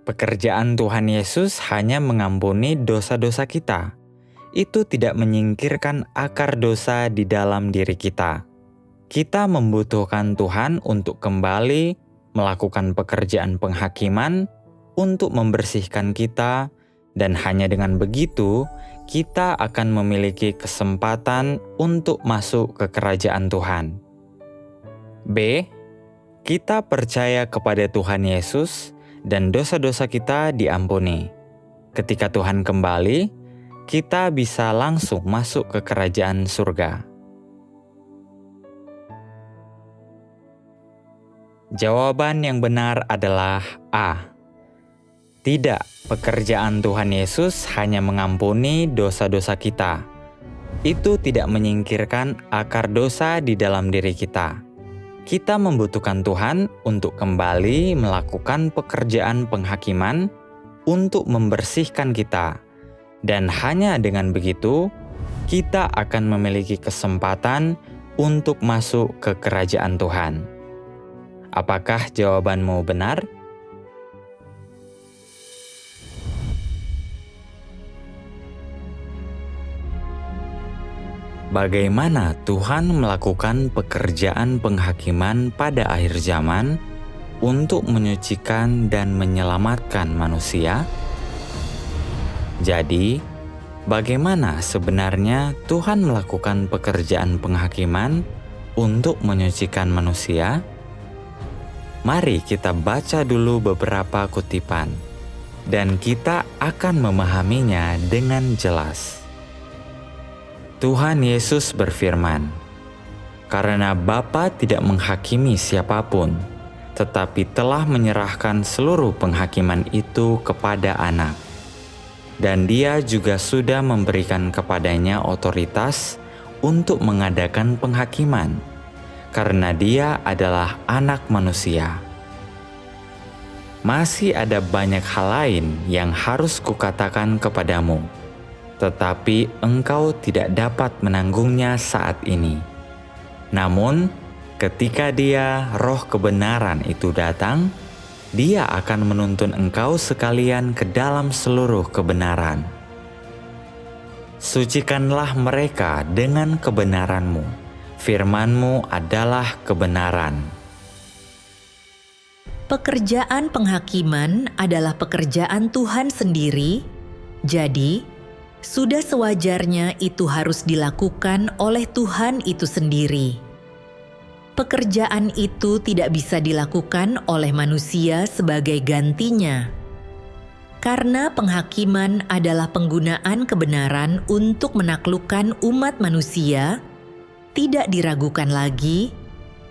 Pekerjaan Tuhan Yesus hanya mengampuni dosa-dosa kita. Itu tidak menyingkirkan akar dosa di dalam diri kita. Kita membutuhkan Tuhan untuk kembali melakukan pekerjaan penghakiman untuk membersihkan kita, dan hanya dengan begitu kita akan memiliki kesempatan untuk masuk ke kerajaan Tuhan. B. Kita percaya kepada Tuhan Yesus dan dosa-dosa kita diampuni. Ketika Tuhan kembali, kita bisa langsung masuk ke kerajaan surga. Jawaban yang benar adalah A. Tidak, pekerjaan Tuhan Yesus hanya mengampuni dosa-dosa kita. Itu tidak menyingkirkan akar dosa di dalam diri kita. Kita membutuhkan Tuhan untuk kembali melakukan pekerjaan penghakiman untuk membersihkan kita. Dan hanya dengan begitu, kita akan memiliki kesempatan untuk masuk ke kerajaan Tuhan. Apakah jawabanmu benar? Bagaimana Tuhan melakukan pekerjaan penghakiman pada akhir zaman untuk menyucikan dan menyelamatkan manusia? Jadi, bagaimana sebenarnya Tuhan melakukan pekerjaan penghakiman untuk menyucikan manusia? Mari kita baca dulu beberapa kutipan, dan kita akan memahaminya dengan jelas. Tuhan Yesus berfirman, "Karena Bapa tidak menghakimi siapapun, tetapi telah menyerahkan seluruh penghakiman itu kepada Anak. Dan Dia juga sudah memberikan kepadanya otoritas untuk mengadakan penghakiman, karena Dia adalah Anak Manusia." Masih ada banyak hal lain yang harus kukatakan kepadamu, tetapi engkau tidak dapat menanggungnya saat ini. Namun, ketika Dia, Roh kebenaran itu datang, Dia akan menuntun engkau sekalian ke dalam seluruh kebenaran. Sucikanlah mereka dengan kebenaran-Mu. Firman-Mu adalah kebenaran. Pekerjaan penghakiman adalah pekerjaan Tuhan sendiri, jadi sudah sewajarnya itu harus dilakukan oleh Tuhan itu sendiri. Pekerjaan itu tidak bisa dilakukan oleh manusia sebagai gantinya. Karena penghakiman adalah penggunaan kebenaran untuk menaklukkan umat manusia, tidak diragukan lagi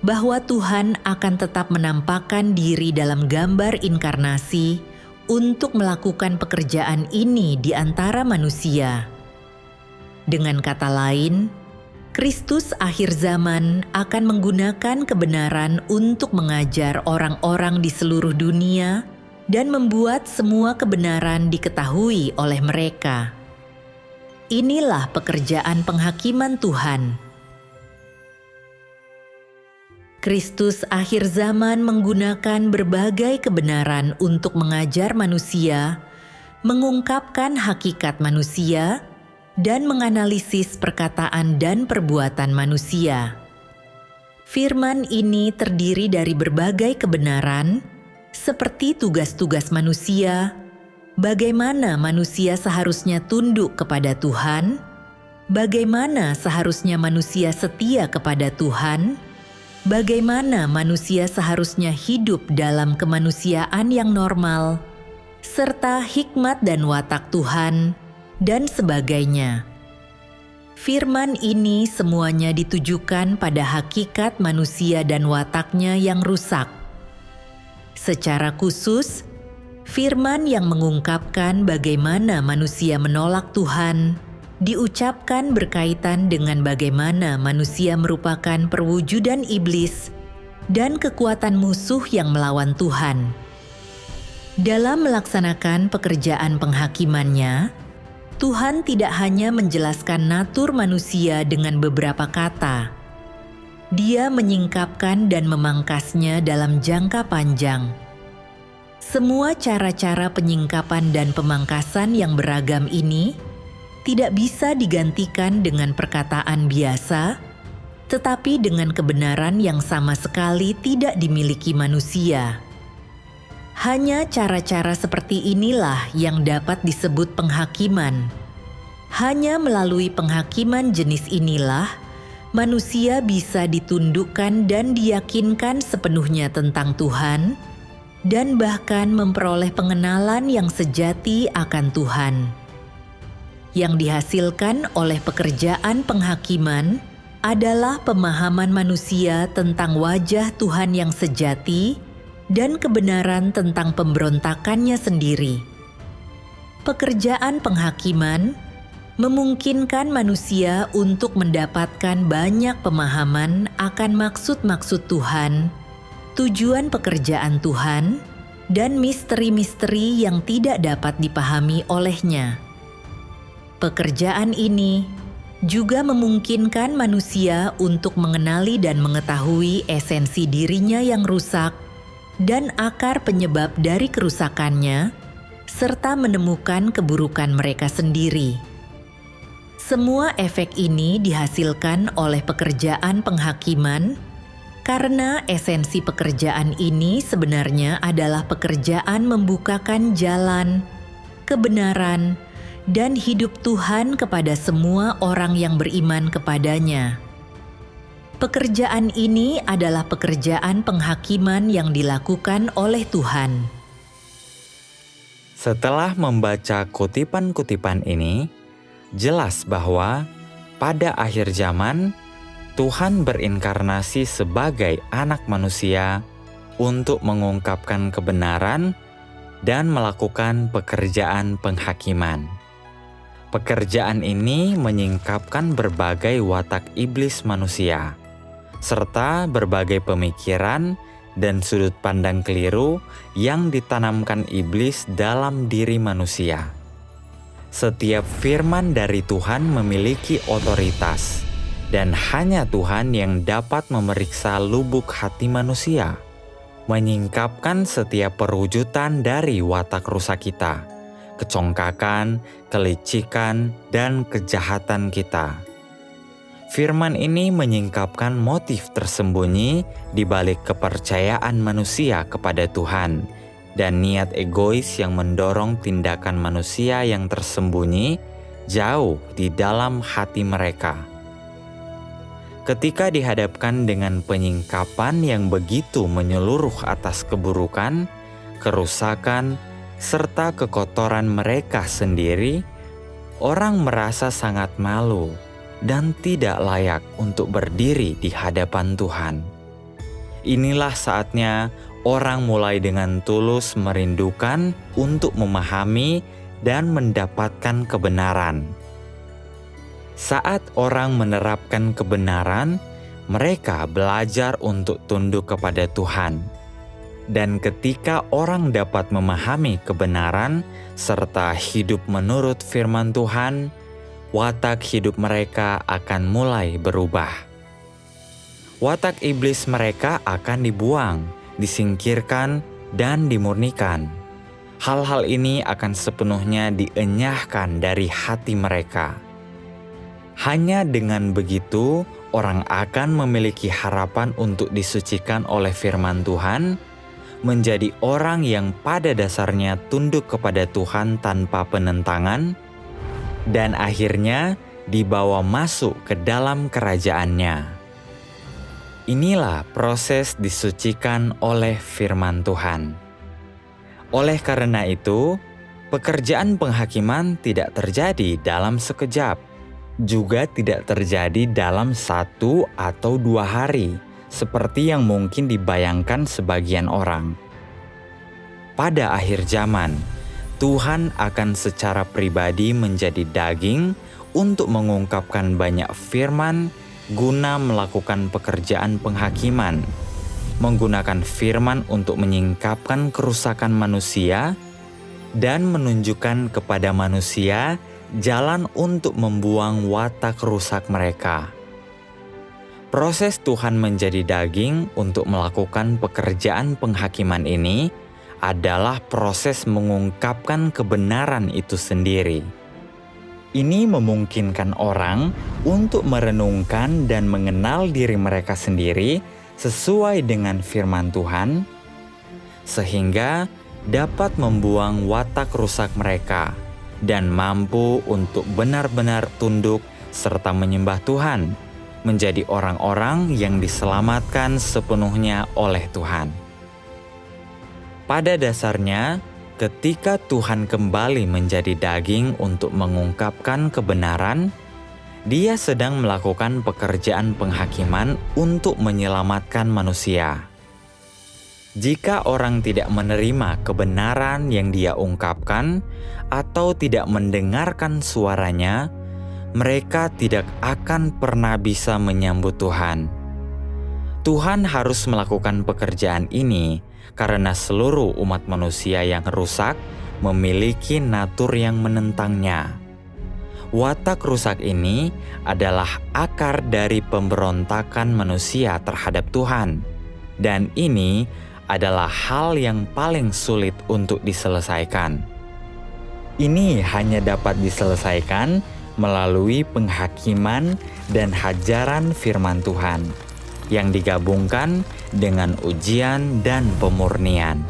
bahwa Tuhan akan tetap menampakkan diri dalam gambar inkarnasi untuk melakukan pekerjaan ini di antara manusia. Dengan kata lain, Kristus akhir zaman akan menggunakan kebenaran untuk mengajar orang-orang di seluruh dunia dan membuat semua kebenaran diketahui oleh mereka. Inilah pekerjaan penghakiman Tuhan. Kristus akhir zaman menggunakan berbagai kebenaran untuk mengajar manusia, mengungkapkan hakikat manusia, dan menganalisis perkataan dan perbuatan manusia. Firman ini terdiri dari berbagai kebenaran, seperti tugas-tugas manusia, bagaimana manusia seharusnya tunduk kepada Tuhan, bagaimana seharusnya manusia setia kepada Tuhan, bagaimana manusia seharusnya hidup dalam kemanusiaan yang normal, serta hikmat dan watak Tuhan, dan sebagainya. Firman ini semuanya ditujukan pada hakikat manusia dan wataknya yang rusak. Secara khusus, firman yang mengungkapkan bagaimana manusia menolak Tuhan diucapkan berkaitan dengan bagaimana manusia merupakan perwujudan iblis dan kekuatan musuh yang melawan Tuhan. Dalam melaksanakan pekerjaan penghakimannya, Tuhan tidak hanya menjelaskan natur manusia dengan beberapa kata. Dia menyingkapkan dan memangkasnya dalam jangka panjang. Semua cara-cara penyingkapan dan pemangkasan yang beragam ini tidak bisa digantikan dengan perkataan biasa, tetapi dengan kebenaran yang sama sekali tidak dimiliki manusia. Hanya cara-cara seperti inilah yang dapat disebut penghakiman. Hanya melalui penghakiman jenis inilah manusia bisa ditundukkan dan diyakinkan sepenuhnya tentang Tuhan, dan bahkan memperoleh pengenalan yang sejati akan Tuhan. Yang dihasilkan oleh pekerjaan penghakiman adalah pemahaman manusia tentang wajah Tuhan yang sejati dan kebenaran tentang pemberontakannya sendiri. Pekerjaan penghakiman memungkinkan manusia untuk mendapatkan banyak pemahaman akan maksud-maksud Tuhan, tujuan pekerjaan Tuhan, dan misteri-misteri yang tidak dapat dipahami olehnya. Pekerjaan ini juga memungkinkan manusia untuk mengenali dan mengetahui esensi dirinya yang rusak dan akar penyebab dari kerusakannya, serta menemukan keburukan mereka sendiri. Semua efek ini dihasilkan oleh pekerjaan penghakiman, karena esensi pekerjaan ini sebenarnya adalah pekerjaan membukakan jalan, kebenaran, dan hidup Tuhan kepada semua orang yang beriman kepadanya. Pekerjaan ini adalah pekerjaan penghakiman yang dilakukan oleh Tuhan. Setelah membaca kutipan-kutipan ini, jelas bahwa pada akhir zaman, Tuhan berinkarnasi sebagai anak manusia untuk mengungkapkan kebenaran dan melakukan pekerjaan penghakiman. Pekerjaan ini menyingkapkan berbagai watak iblis manusia, serta berbagai pemikiran dan sudut pandang keliru yang ditanamkan iblis dalam diri manusia. Setiap firman dari Tuhan memiliki otoritas, dan hanya Tuhan yang dapat memeriksa lubuk hati manusia, menyingkapkan setiap perwujudan dari watak rusak kita, kecongkakan, kelicikan, dan kejahatan kita. Firman ini menyingkapkan motif tersembunyi di balik kepercayaan manusia kepada Tuhan dan niat egois yang mendorong tindakan manusia yang tersembunyi jauh di dalam hati mereka. Ketika dihadapkan dengan penyingkapan yang begitu menyeluruh atas keburukan, kerusakan, serta kekotoran mereka sendiri, orang merasa sangat malu dan tidak layak untuk berdiri di hadapan Tuhan. Inilah saatnya orang mulai dengan tulus merindukan untuk memahami dan mendapatkan kebenaran. Saat orang menerapkan kebenaran, mereka belajar untuk tunduk kepada Tuhan. Dan ketika orang dapat memahami kebenaran serta hidup menurut firman Tuhan, watak hidup mereka akan mulai berubah. Watak iblis mereka akan dibuang, disingkirkan, dan dimurnikan. Hal-hal ini akan sepenuhnya dienyahkan dari hati mereka. Hanya dengan begitu, orang akan memiliki harapan untuk disucikan oleh firman Tuhan, menjadi orang yang pada dasarnya tunduk kepada Tuhan tanpa penentangan, dan akhirnya dibawa masuk ke dalam kerajaannya. Inilah proses disucikan oleh firman Tuhan. Oleh karena itu, pekerjaan penghakiman tidak terjadi dalam sekejap, juga tidak terjadi dalam 1 atau 2 hari, seperti yang mungkin dibayangkan sebagian orang. pada akhir zaman, Tuhan akan secara pribadi menjadi daging untuk mengungkapkan banyak firman guna melakukan pekerjaan penghakiman, menggunakan firman untuk menyingkapkan kerusakan manusia dan menunjukkan kepada manusia jalan untuk membuang watak rusak mereka. Proses Tuhan menjadi daging untuk melakukan pekerjaan penghakiman ini adalah proses mengungkapkan kebenaran itu sendiri. Ini memungkinkan orang untuk merenungkan dan mengenal diri mereka sendiri sesuai dengan firman Tuhan, sehingga dapat membuang watak rusak mereka dan mampu untuk benar-benar tunduk serta menyembah Tuhan, menjadi orang-orang yang diselamatkan sepenuhnya oleh Tuhan. Pada dasarnya, ketika Tuhan kembali menjadi daging untuk mengungkapkan kebenaran, Dia sedang melakukan pekerjaan penghakiman untuk menyelamatkan manusia. Jika orang tidak menerima kebenaran yang Dia ungkapkan atau tidak mendengarkan suaranya, mereka tidak akan pernah bisa menyambut Tuhan. Tuhan harus melakukan pekerjaan ini karena seluruh umat manusia yang rusak memiliki natur yang menentangnya. Watak rusak ini adalah akar dari pemberontakan manusia terhadap Tuhan, dan ini adalah hal yang paling sulit untuk diselesaikan. Ini hanya dapat diselesaikan melalui penghakiman dan hajaran firman Tuhan yang digabungkan dengan ujian dan pemurnian.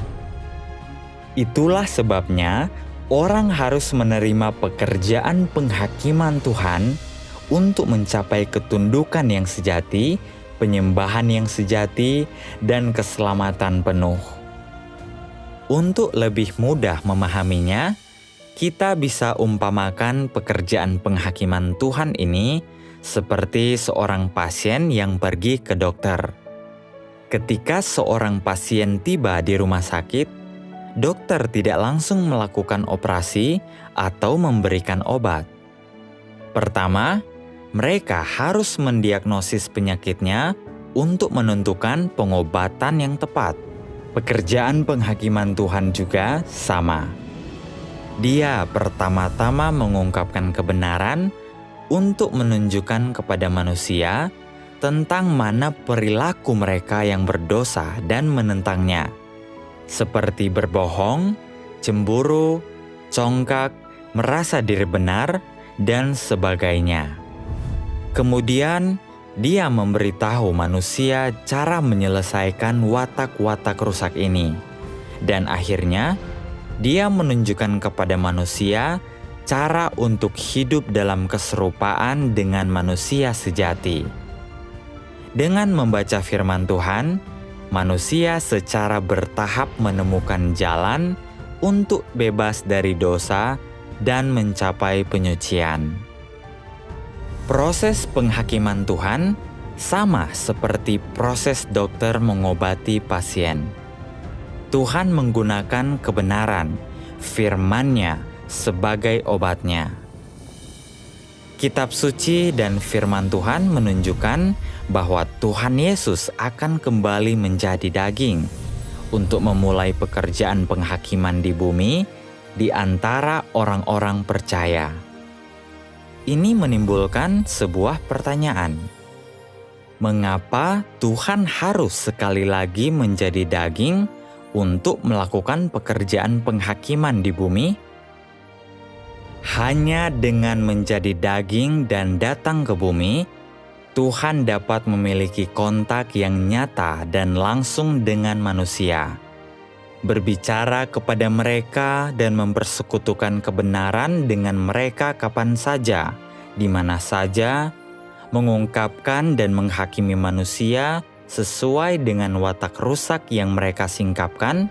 Itulah sebabnya orang harus menerima pekerjaan penghakiman Tuhan untuk mencapai ketundukan yang sejati, penyembahan yang sejati, dan keselamatan penuh. Untuk lebih mudah memahaminya, kita bisa umpamakan pekerjaan penghakiman Tuhan ini seperti seorang pasien yang pergi ke dokter. Ketika seorang pasien tiba di rumah sakit, dokter tidak langsung melakukan operasi atau memberikan obat. Pertama, mereka harus mendiagnosis penyakitnya untuk menentukan pengobatan yang tepat. Pekerjaan penghakiman Tuhan juga sama. Dia pertama-tama mengungkapkan kebenaran untuk menunjukkan kepada manusia tentang mana perilaku mereka yang berdosa dan menentangnya, seperti berbohong, cemburu, congkak, merasa diri benar, dan sebagainya. Kemudian, Dia memberitahu manusia cara menyelesaikan watak-watak rusak ini, dan akhirnya Dia menunjukkan kepada manusia cara untuk hidup dalam keserupaan dengan manusia sejati. Dengan membaca firman Tuhan, manusia secara bertahap menemukan jalan untuk bebas dari dosa dan mencapai penyucian. Proses penghakiman Tuhan sama seperti proses dokter mengobati pasien. Tuhan menggunakan kebenaran, firman-Nya sebagai obatnya. Kitab suci dan firman Tuhan menunjukkan bahwa Tuhan Yesus akan kembali menjadi daging untuk memulai pekerjaan penghakiman di bumi di antara orang-orang percaya. Ini menimbulkan sebuah pertanyaan. Mengapa Tuhan harus sekali lagi menjadi daging untuk melakukan pekerjaan penghakiman di bumi? Hanya dengan menjadi daging dan datang ke bumi, Tuhan dapat memiliki kontak yang nyata dan langsung dengan manusia, berbicara kepada mereka dan mempersekutukan kebenaran dengan mereka kapan saja, di mana saja, mengungkapkan dan menghakimi manusia sesuai dengan watak rusak yang mereka singkapkan,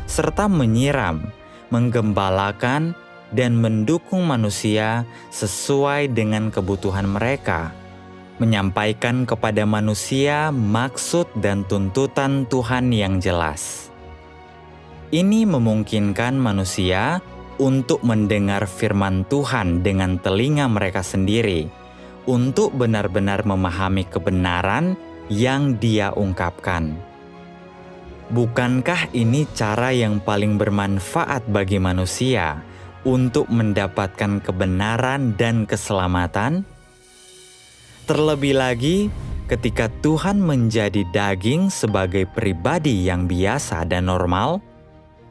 serta menyiram, menggembalakan, dan mendukung manusia sesuai dengan kebutuhan mereka, menyampaikan kepada manusia maksud dan tuntutan Tuhan yang jelas. Ini memungkinkan manusia untuk mendengar firman Tuhan dengan telinga mereka sendiri, untuk benar-benar memahami kebenaran yang Dia ungkapkan. Bukankah ini cara yang paling bermanfaat bagi manusia untuk mendapatkan kebenaran dan keselamatan? Terlebih lagi, ketika Tuhan menjadi daging sebagai pribadi yang biasa dan normal,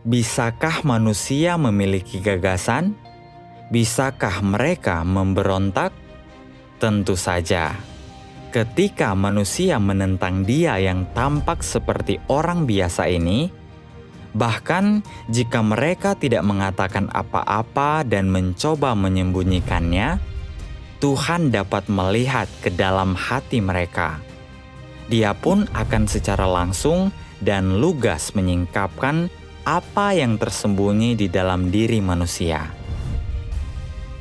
bisakah manusia memiliki gagasan? Bisakah mereka memberontak? Tentu saja. Ketika manusia menentang Dia yang tampak seperti orang biasa ini, bahkan jika mereka tidak mengatakan apa-apa dan mencoba menyembunyikannya, Tuhan dapat melihat ke dalam hati mereka. Dia pun akan secara langsung dan lugas menyingkapkan apa yang tersembunyi di dalam diri manusia.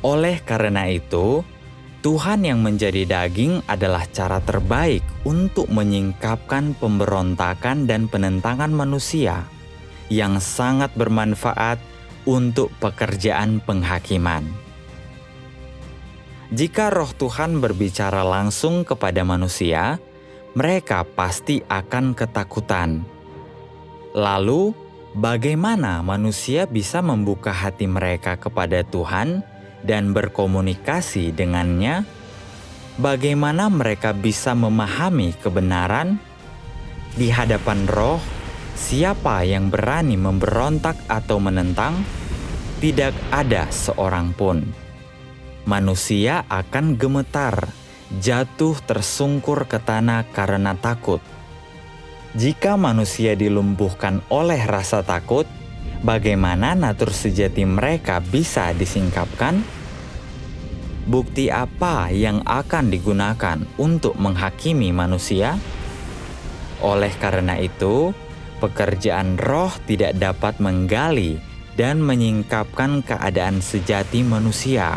Oleh karena itu, Tuhan yang menjadi daging adalah cara terbaik untuk menyingkapkan pemberontakan dan penentangan manusia yang sangat bermanfaat untuk pekerjaan penghakiman. Jika Roh Tuhan berbicara langsung kepada manusia, mereka pasti akan ketakutan. Lalu, bagaimana manusia bisa membuka hati mereka kepada Tuhan dan berkomunikasi dengannya? Bagaimana mereka bisa memahami kebenaran? Di hadapan Roh, siapa yang berani memberontak atau menentang? Tidak ada seorang pun. Manusia akan gemetar, jatuh tersungkur ke tanah karena takut. Jika manusia dilumpuhkan oleh rasa takut, bagaimana natur sejati mereka bisa disingkapkan? Bukti apa yang akan digunakan untuk menghakimi manusia? Oleh karena itu, pekerjaan Roh tidak dapat menggali dan menyingkapkan keadaan sejati manusia,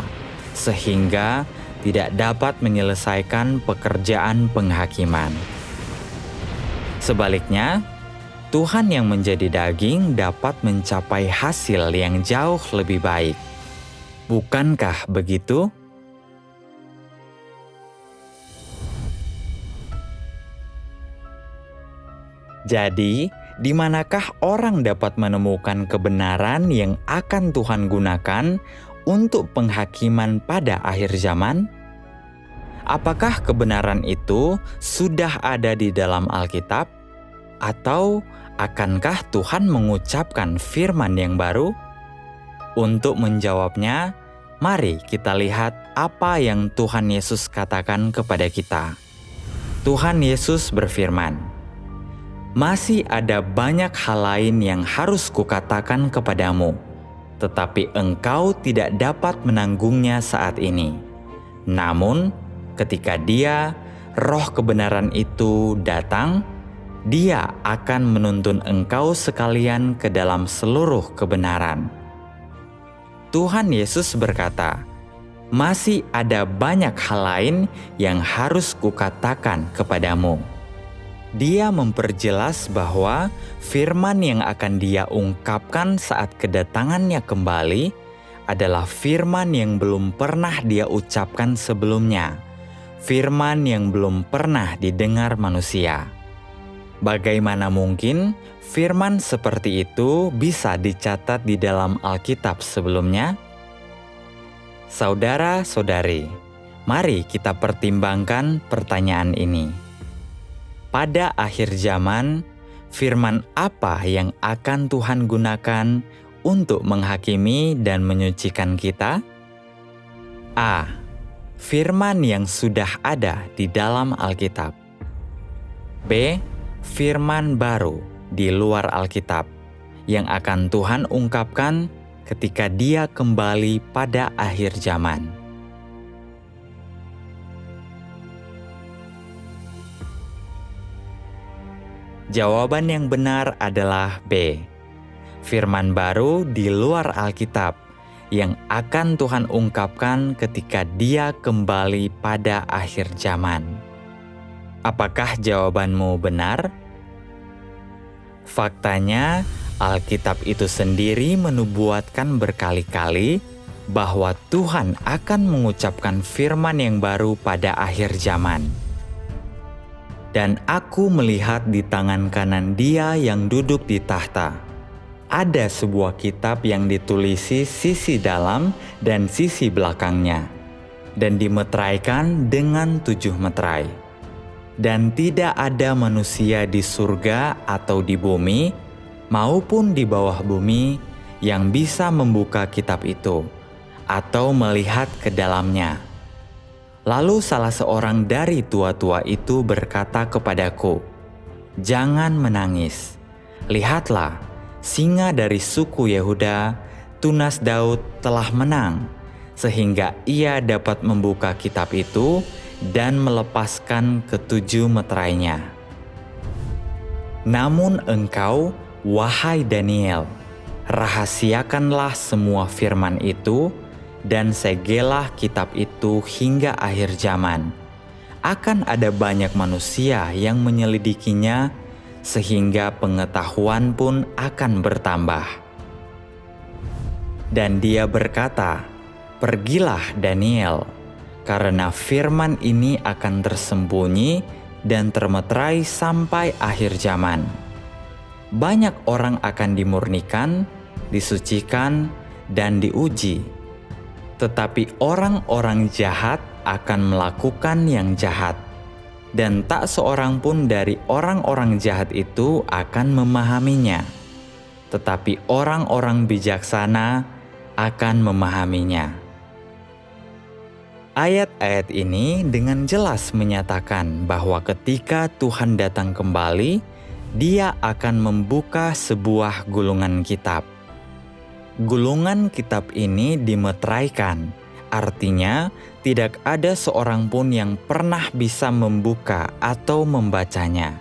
sehingga tidak dapat menyelesaikan pekerjaan penghakiman. Sebaliknya, Tuhan yang menjadi daging dapat mencapai hasil yang jauh lebih baik. Bukankah begitu? Jadi, di manakah orang dapat menemukan kebenaran yang akan Tuhan gunakan untuk penghakiman pada akhir zaman? Apakah kebenaran itu sudah ada di dalam Alkitab? Atau akankah Tuhan mengucapkan firman yang baru? Untuk menjawabnya, mari kita lihat apa yang Tuhan Yesus katakan kepada kita. Tuhan Yesus berfirman, "Masih ada banyak hal lain yang harus kukatakan kepadamu, tetapi engkau tidak dapat menanggungnya saat ini. Namun, ketika Dia, Roh kebenaran itu datang, Dia akan menuntun engkau sekalian ke dalam seluruh kebenaran." Tuhan Yesus berkata, "Masih ada banyak hal lain yang harus kukatakan kepadamu." Dia memperjelas bahwa firman yang akan Dia ungkapkan saat kedatangannya kembali adalah firman yang belum pernah Dia ucapkan sebelumnya, firman yang belum pernah didengar manusia. Bagaimana mungkin firman seperti itu bisa dicatat di dalam Alkitab sebelumnya? Saudara-saudari, mari kita pertimbangkan pertanyaan ini. Pada akhir zaman, firman apa yang akan Tuhan gunakan untuk menghakimi dan menyucikan kita? A. Firman yang sudah ada di dalam Alkitab. B. Firman baru di luar Alkitab yang akan Tuhan ungkapkan ketika Dia kembali pada akhir zaman. Jawaban yang benar adalah B. Firman baru di luar Alkitab yang akan Tuhan ungkapkan ketika Dia kembali pada akhir zaman. Apakah jawabanmu benar? Faktanya, Alkitab itu sendiri menubuatkan berkali-kali bahwa Tuhan akan mengucapkan firman yang baru pada akhir zaman. Dan aku melihat di tangan kanan Dia yang duduk di tahta, ada sebuah kitab yang ditulisi sisi dalam dan sisi belakangnya, dan dimeteraikan dengan 7 meterai. Dan tidak ada manusia di surga atau di bumi, maupun di bawah bumi, yang bisa membuka kitab itu, atau melihat ke dalamnya. Lalu salah seorang dari tua-tua itu berkata kepadaku, "Jangan menangis. Lihatlah, singa dari suku Yehuda, tunas Daud, telah menang, sehingga ia dapat membuka kitab itu dan melepaskan ke-7 meterainya. Namun engkau, wahai Daniel, rahasiakanlah semua firman itu dan segelah kitab itu hingga akhir zaman. Akan ada banyak manusia yang menyelidikinya, sehingga pengetahuan pun akan bertambah." Dan dia berkata, "Pergilah Daniel, karena firman ini akan tersembunyi dan termeterai sampai akhir zaman. Banyak orang akan dimurnikan, disucikan, dan diuji. Tetapi orang-orang jahat akan melakukan yang jahat, dan tak seorang pun dari orang-orang jahat itu akan memahaminya. Tetapi orang-orang bijaksana akan memahaminya." Ayat-ayat ini dengan jelas menyatakan bahwa ketika Tuhan datang kembali, Dia akan membuka sebuah gulungan kitab. Gulungan kitab ini dimeteraikan, artinya tidak ada seorang pun yang pernah bisa membuka atau membacanya.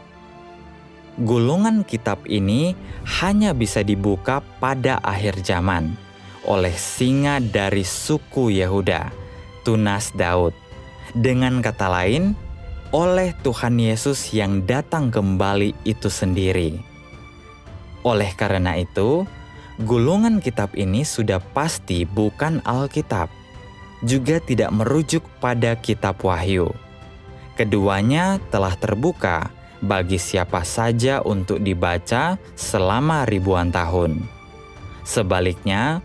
Gulungan kitab ini hanya bisa dibuka pada akhir zaman oleh singa dari suku Yehuda, tunas Daud. Dengan kata lain, oleh Tuhan Yesus yang datang kembali itu sendiri. Oleh karena itu, gulungan kitab ini sudah pasti bukan Alkitab, juga tidak merujuk pada kitab Wahyu. Keduanya telah terbuka bagi siapa saja untuk dibaca selama ribuan tahun. Sebaliknya,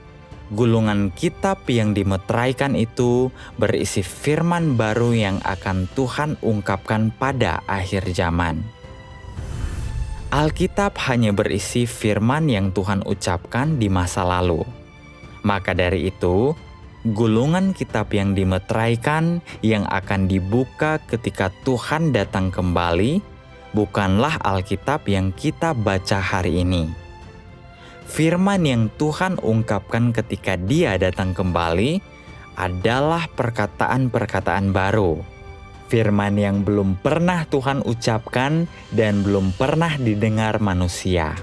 gulungan kitab yang dimeteraikan itu berisi firman baru yang akan Tuhan ungkapkan pada akhir zaman. Alkitab hanya berisi firman yang Tuhan ucapkan di masa lalu. Maka dari itu, gulungan kitab yang dimeteraikan yang akan dibuka ketika Tuhan datang kembali bukanlah Alkitab yang kita baca hari ini. Firman yang Tuhan ungkapkan ketika Dia datang kembali adalah perkataan-perkataan baru. Firman yang belum pernah Tuhan ucapkan dan belum pernah didengar manusia.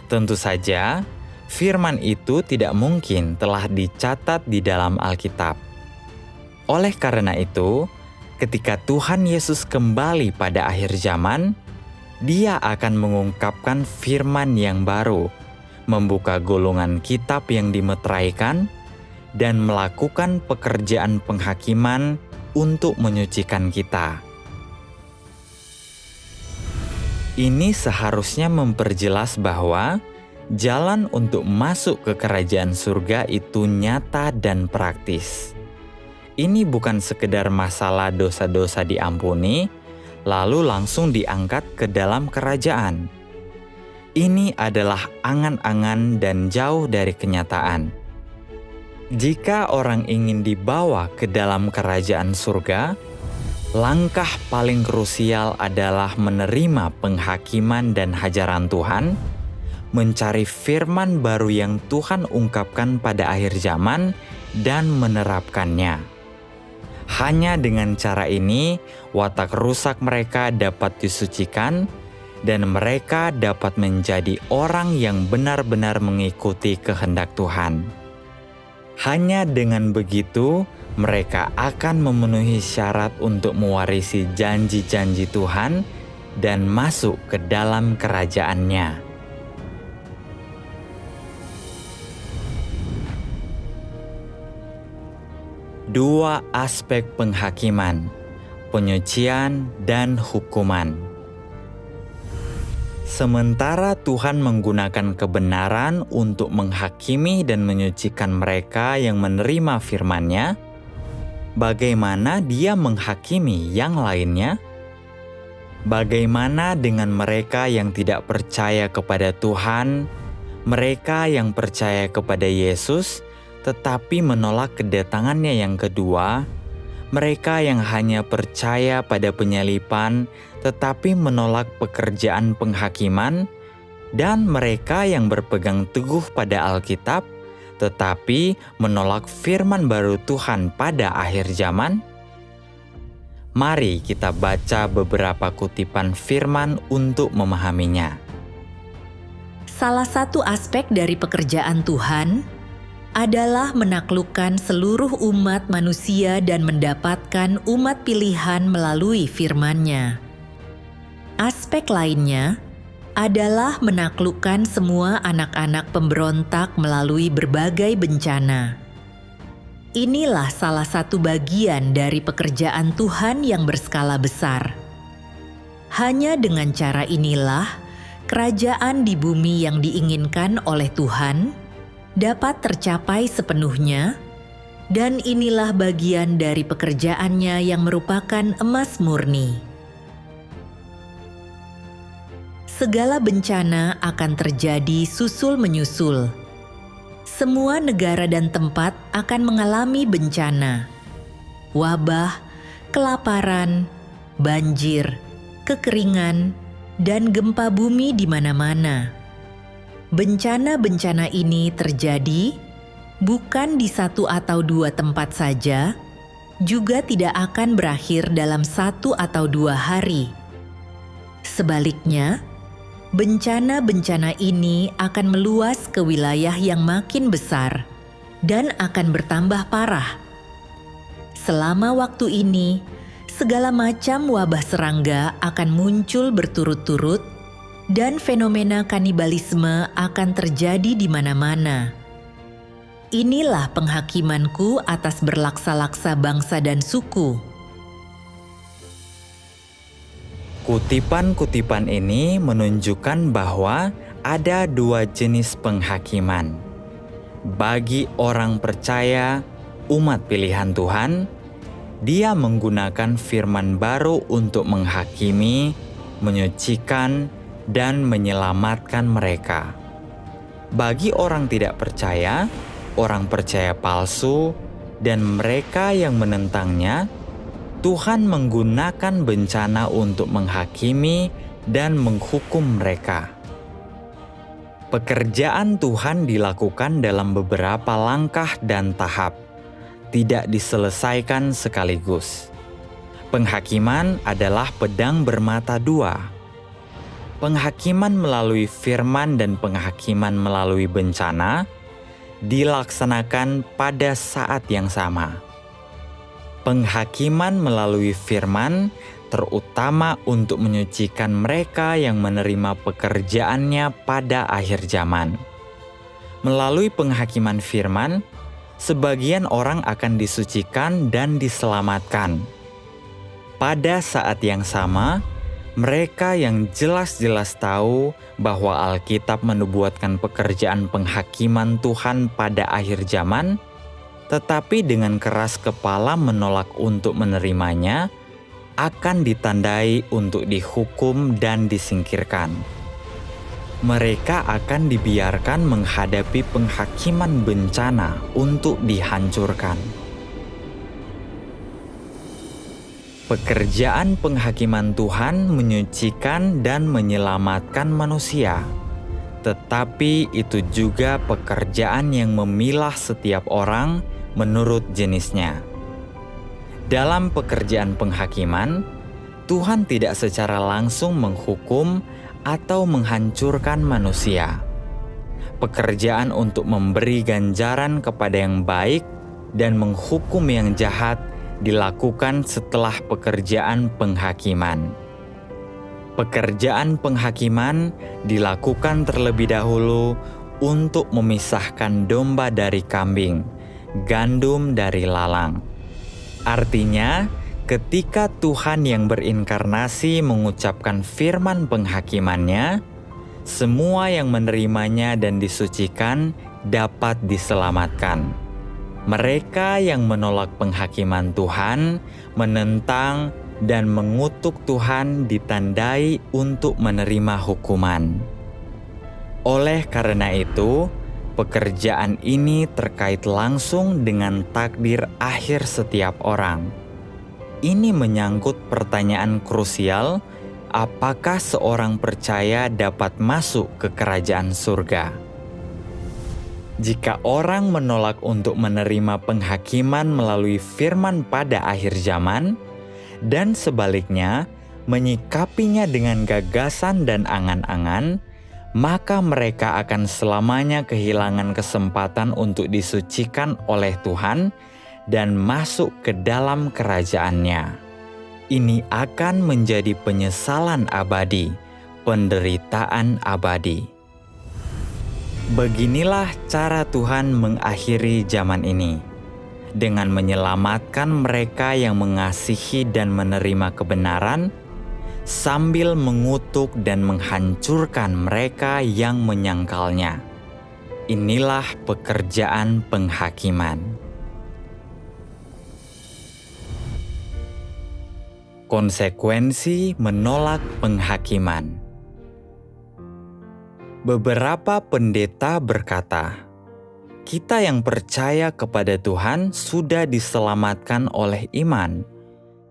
Tentu saja, firman itu tidak mungkin telah dicatat di dalam Alkitab. Oleh karena itu, ketika Tuhan Yesus kembali pada akhir zaman, Dia akan mengungkapkan firman yang baru, membuka gulungan kitab yang dimeteraikan, dan melakukan pekerjaan penghakiman untuk menyucikan kita. Ini seharusnya memperjelas bahwa jalan untuk masuk ke kerajaan surga itu nyata dan praktis. Ini bukan sekedar masalah dosa-dosa diampuni, lalu langsung diangkat ke dalam kerajaan. Ini adalah angan-angan dan jauh dari kenyataan. Jika orang ingin dibawa ke dalam kerajaan surga, langkah paling krusial adalah menerima penghakiman dan hajaran Tuhan, mencari firman baru yang Tuhan ungkapkan pada akhir zaman, dan menerapkannya. Hanya dengan cara ini, watak rusak mereka dapat disucikan, dan mereka dapat menjadi orang yang benar-benar mengikuti kehendak Tuhan. Hanya dengan begitu, mereka akan memenuhi syarat untuk mewarisi janji-janji Tuhan dan masuk ke dalam kerajaan-Nya. Dua aspek penghakiman, penyucian dan hukuman. Sementara Tuhan menggunakan kebenaran untuk menghakimi dan menyucikan mereka yang menerima firman-Nya, bagaimana Dia menghakimi yang lainnya? Bagaimana dengan mereka yang tidak percaya kepada Tuhan, mereka yang percaya kepada Yesus tetapi menolak kedatangannya yang kedua, mereka yang hanya percaya pada penyalipan tetapi menolak pekerjaan penghakiman, dan mereka yang berpegang teguh pada Alkitab tetapi menolak firman baru Tuhan pada akhir zaman? Mari kita baca beberapa kutipan firman untuk memahaminya. Salah satu aspek dari pekerjaan Tuhan adalah menaklukkan seluruh umat manusia dan mendapatkan umat pilihan melalui firman-Nya. Aspek lainnya adalah menaklukkan semua anak-anak pemberontak melalui berbagai bencana. Inilah salah satu bagian dari pekerjaan Tuhan yang berskala besar. Hanya dengan cara inilah kerajaan di bumi yang diinginkan oleh Tuhan dapat tercapai sepenuhnya, dan inilah bagian dari pekerjaannya yang merupakan emas murni. Segala bencana akan terjadi susul-menyusul. Semua negara dan tempat akan mengalami bencana, wabah, kelaparan, banjir, kekeringan, dan gempa bumi di mana-mana. Bencana-bencana ini terjadi bukan di satu atau dua tempat saja, juga tidak akan berakhir dalam 1 atau 2 hari. Sebaliknya, bencana-bencana ini akan meluas ke wilayah yang makin besar dan akan bertambah parah. Selama waktu ini, segala macam wabah serangga akan muncul berturut-turut dan fenomena kanibalisme akan terjadi di mana-mana. Inilah penghakimanku atas berlaksa-laksa bangsa dan suku. Kutipan-kutipan ini menunjukkan bahwa ada 2 jenis penghakiman. Bagi orang percaya, umat pilihan Tuhan, Dia menggunakan firman baru untuk menghakimi, menyucikan, dan menyelamatkan mereka. Bagi orang tidak percaya, orang percaya palsu, dan mereka yang menentangnya, Tuhan menggunakan bencana untuk menghakimi dan menghukum mereka. Pekerjaan Tuhan dilakukan dalam beberapa langkah dan tahap, tidak diselesaikan sekaligus. Penghakiman adalah pedang bermata 2. Penghakiman melalui firman dan penghakiman melalui bencana dilaksanakan pada saat yang sama. Penghakiman melalui firman terutama untuk menyucikan mereka yang menerima pekerjaannya pada akhir zaman. Melalui penghakiman firman, sebagian orang akan disucikan dan diselamatkan. Pada saat yang sama, mereka yang jelas-jelas tahu bahwa Alkitab menubuatkan pekerjaan penghakiman Tuhan pada akhir zaman, tetapi dengan keras kepala menolak untuk menerimanya, akan ditandai untuk dihukum dan disingkirkan. Mereka akan dibiarkan menghadapi penghakiman bencana untuk dihancurkan. Pekerjaan penghakiman Tuhan menyucikan dan menyelamatkan manusia, tetapi itu juga pekerjaan yang memilah setiap orang menurut jenisnya. Dalam pekerjaan penghakiman, Tuhan tidak secara langsung menghukum atau menghancurkan manusia. Pekerjaan untuk memberi ganjaran kepada yang baik dan menghukum yang jahat dilakukan setelah pekerjaan penghakiman. Pekerjaan penghakiman dilakukan terlebih dahulu untuk memisahkan domba dari kambing, gandum dari lalang, Artinya, ketika Tuhan yang berinkarnasi mengucapkan firman penghakimannya, semua yang menerimanya dan disucikan dapat diselamatkan. Mereka yang menolak penghakiman Tuhan, menentang dan mengutuk Tuhan ditandai untuk menerima hukuman. Oleh karena itu, pekerjaan ini terkait langsung dengan takdir akhir setiap orang. Ini menyangkut pertanyaan krusial, apakah seorang percaya dapat masuk ke kerajaan surga? Jika orang menolak untuk menerima penghakiman melalui firman pada akhir zaman, dan sebaliknya menyikapinya dengan gagasan dan angan-angan, maka mereka akan selamanya kehilangan kesempatan untuk disucikan oleh Tuhan dan masuk ke dalam kerajaan-Nya. Ini akan menjadi penyesalan abadi, penderitaan abadi. Beginilah cara Tuhan mengakhiri zaman ini, dengan menyelamatkan mereka yang mengasihi dan menerima kebenaran, sambil mengutuk dan menghancurkan mereka yang menyangkalnya. Inilah pekerjaan penghakiman. Konsekuensi menolak penghakiman. Beberapa pendeta berkata, "Kita yang percaya kepada Tuhan sudah diselamatkan oleh iman.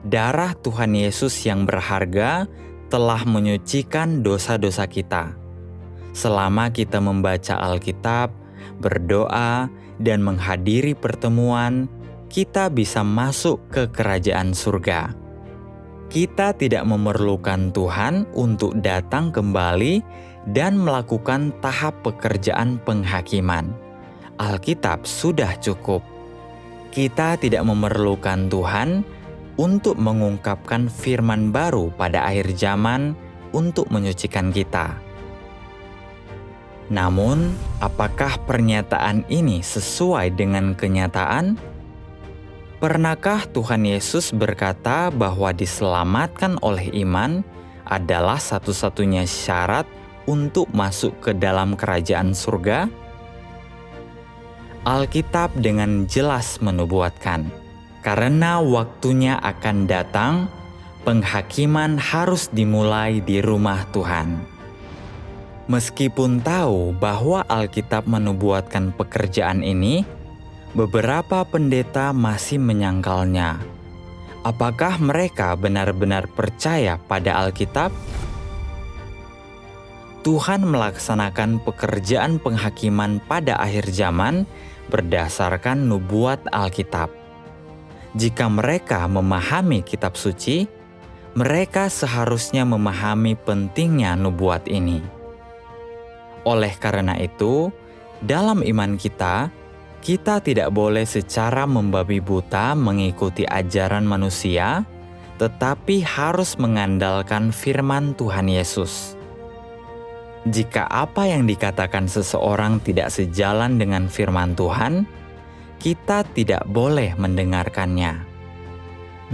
Darah Tuhan Yesus yang berharga telah menyucikan dosa-dosa kita. Selama kita membaca Alkitab, berdoa, dan menghadiri pertemuan, kita bisa masuk ke kerajaan surga. Kita tidak memerlukan Tuhan untuk datang kembali dan melakukan tahap pekerjaan penghakiman. Alkitab sudah cukup. Kita tidak memerlukan Tuhan untuk mengungkapkan firman baru pada akhir zaman untuk menyucikan kita." Namun, apakah pernyataan ini sesuai dengan kenyataan? Pernahkah Tuhan Yesus berkata bahwa diselamatkan oleh iman adalah satu-satunya syarat untuk masuk ke dalam kerajaan surga? Alkitab dengan jelas menubuatkan, karena waktunya akan datang, penghakiman harus dimulai di rumah Tuhan. Meskipun tahu bahwa Alkitab menubuatkan pekerjaan ini, beberapa pendeta masih menyangkalnya. Apakah mereka benar-benar percaya pada Alkitab? Tuhan melaksanakan pekerjaan penghakiman pada akhir zaman berdasarkan nubuat Alkitab. Jika mereka memahami kitab suci, mereka seharusnya memahami pentingnya nubuat ini. Oleh karena itu, dalam iman kita tidak boleh secara membabi buta mengikuti ajaran manusia, tetapi harus mengandalkan firman Tuhan Yesus. Jika apa yang dikatakan seseorang tidak sejalan dengan firman Tuhan, kita tidak boleh mendengarkannya.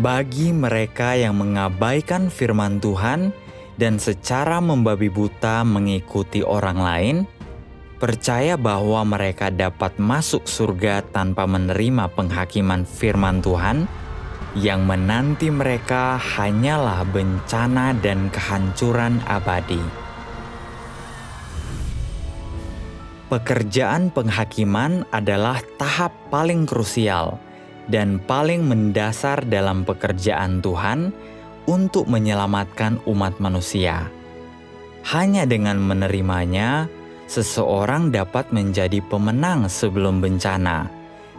Bagi mereka yang mengabaikan firman Tuhan dan secara membabi buta mengikuti orang lain, percaya bahwa mereka dapat masuk surga tanpa menerima penghakiman firman Tuhan, yang menanti mereka hanyalah bencana dan kehancuran abadi. Pekerjaan penghakiman adalah tahap paling krusial dan paling mendasar dalam pekerjaan Tuhan untuk menyelamatkan umat manusia. Hanya dengan menerimanya, seseorang dapat menjadi pemenang sebelum bencana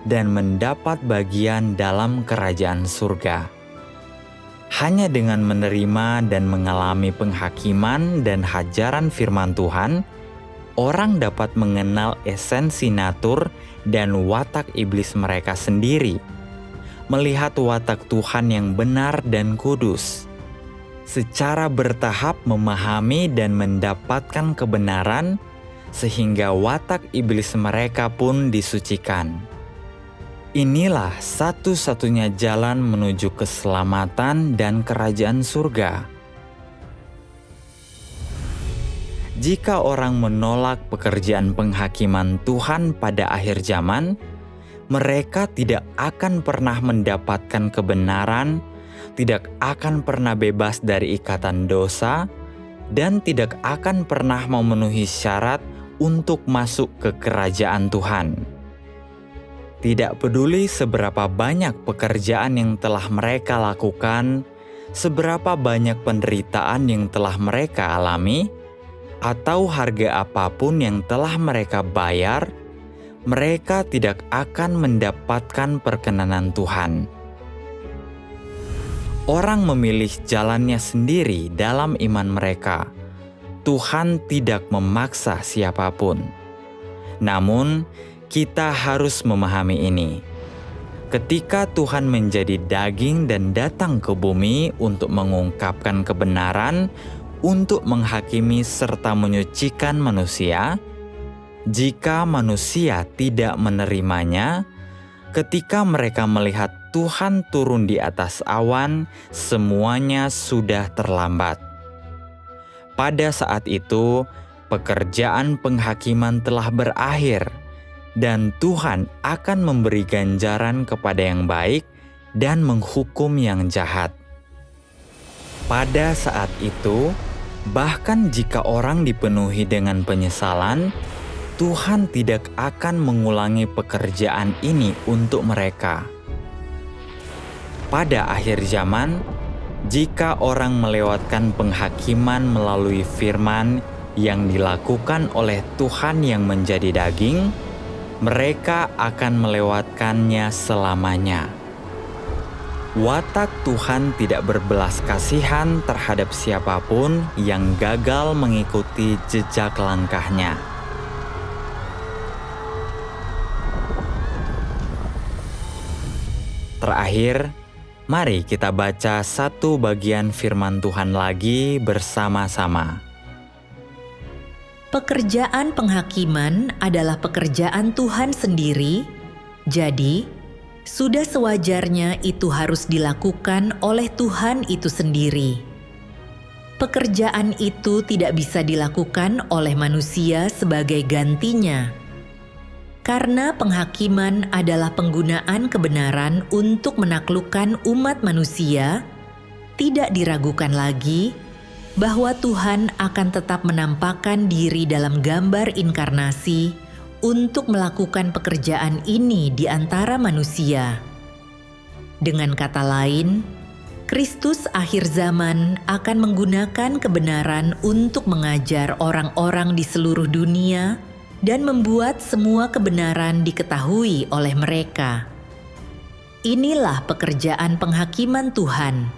dan mendapat bagian dalam kerajaan surga. Hanya dengan menerima dan mengalami penghakiman dan hajaran firman Tuhan, orang dapat mengenal esensi natur dan watak iblis mereka sendiri, melihat watak Tuhan yang benar dan kudus, secara bertahap memahami dan mendapatkan kebenaran, sehingga watak iblis mereka pun disucikan. Inilah satu-satunya jalan menuju keselamatan dan kerajaan surga. Jika orang menolak pekerjaan penghakiman Tuhan pada akhir zaman, mereka tidak akan pernah mendapatkan kebenaran, tidak akan pernah bebas dari ikatan dosa, dan tidak akan pernah memenuhi syarat untuk masuk ke kerajaan Tuhan. Tidak peduli seberapa banyak pekerjaan yang telah mereka lakukan, seberapa banyak penderitaan yang telah mereka alami, atau harga apapun yang telah mereka bayar, mereka tidak akan mendapatkan perkenanan Tuhan. Orang memilih jalannya sendiri dalam iman mereka. Tuhan tidak memaksa siapapun. Namun, kita harus memahami ini. Ketika Tuhan menjadi daging dan datang ke bumi untuk mengungkapkan kebenaran, untuk menghakimi serta menyucikan manusia, jika manusia tidak menerimanya, ketika mereka melihat Tuhan turun di atas awan, semuanya sudah terlambat. Pada saat itu, pekerjaan penghakiman telah berakhir, dan Tuhan akan memberi ganjaran kepada yang baik dan menghukum yang jahat. Pada saat itu, bahkan jika orang dipenuhi dengan penyesalan, Tuhan tidak akan mengulangi pekerjaan ini untuk mereka. Pada akhir zaman, jika orang melewatkan penghakiman melalui firman yang dilakukan oleh Tuhan yang menjadi daging, mereka akan melewatkannya selamanya. Watak Tuhan tidak berbelas kasihan terhadap siapapun yang gagal mengikuti jejak langkahnya. Terakhir, mari kita baca satu bagian firman Tuhan lagi bersama-sama. Pekerjaan penghakiman adalah pekerjaan Tuhan sendiri, jadi sudah sewajarnya itu harus dilakukan oleh Tuhan itu sendiri. Pekerjaan itu tidak bisa dilakukan oleh manusia sebagai gantinya. Karena penghakiman adalah penggunaan kebenaran untuk menaklukkan umat manusia, tidak diragukan lagi bahwa Tuhan akan tetap menampakkan diri dalam gambar inkarnasi untuk melakukan pekerjaan ini di antara manusia. Dengan kata lain, Kristus akhir zaman akan menggunakan kebenaran untuk mengajar orang-orang di seluruh dunia dan membuat semua kebenaran diketahui oleh mereka. Inilah pekerjaan penghakiman Tuhan.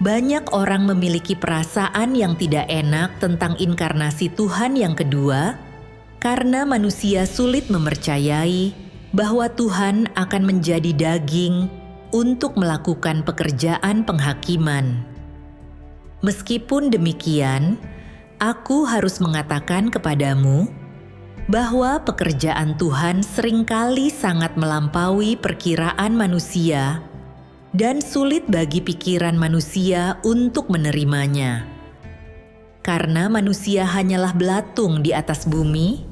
Banyak orang memiliki perasaan yang tidak enak tentang inkarnasi Tuhan yang kedua, karena manusia sulit mempercayai bahwa Tuhan akan menjadi daging untuk melakukan pekerjaan penghakiman. Meskipun demikian, aku harus mengatakan kepadamu bahwa pekerjaan Tuhan seringkali sangat melampaui perkiraan manusia dan sulit bagi pikiran manusia untuk menerimanya. Karena manusia hanyalah belatung di atas bumi,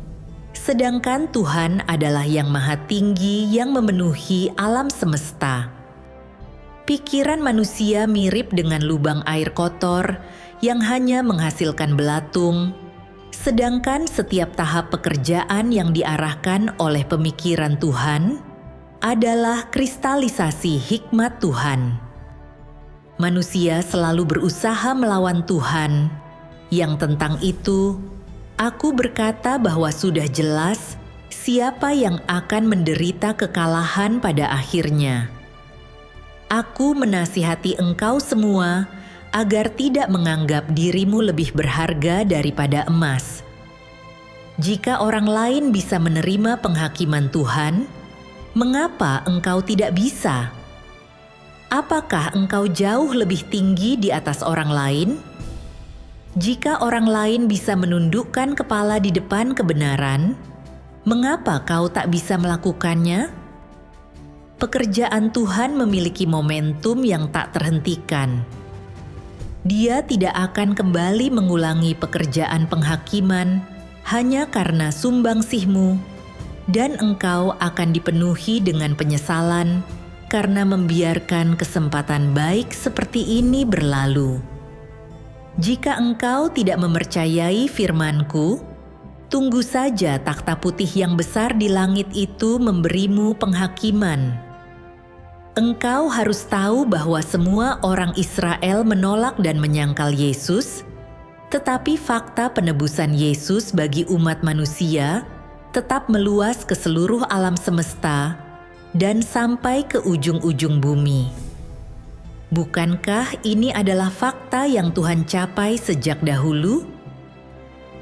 sedangkan Tuhan adalah yang maha tinggi yang memenuhi alam semesta. Pikiran manusia mirip dengan lubang air kotor yang hanya menghasilkan belatung, sedangkan setiap tahap pekerjaan yang diarahkan oleh pemikiran Tuhan adalah kristalisasi hikmat Tuhan. Manusia selalu berusaha melawan Tuhan, yang tentang itu aku berkata bahwa sudah jelas siapa yang akan menderita kekalahan pada akhirnya. Aku menasihati engkau semua agar tidak menganggap dirimu lebih berharga daripada emas. Jika orang lain bisa menerima penghakiman Tuhan, mengapa engkau tidak bisa? Apakah engkau jauh lebih tinggi di atas orang lain? Jika orang lain bisa menundukkan kepala di depan kebenaran, mengapa kau tak bisa melakukannya? pekerjaan Tuhan memiliki momentum yang tak terhentikan. Dia tidak akan kembali mengulangi pekerjaan penghakiman hanya karena sumbangsihmu, dan engkau akan dipenuhi dengan penyesalan karena membiarkan kesempatan baik seperti ini berlalu. Jika engkau tidak mempercayai firman-Ku, tunggu saja takhta putih yang besar di langit itu memberimu penghakiman. Engkau harus tahu bahwa semua orang Israel menolak dan menyangkal Yesus, tetapi fakta penebusan Yesus bagi umat manusia tetap meluas ke seluruh alam semesta dan sampai ke ujung-ujung bumi. Bukankah ini adalah fakta yang Tuhan capai sejak dahulu?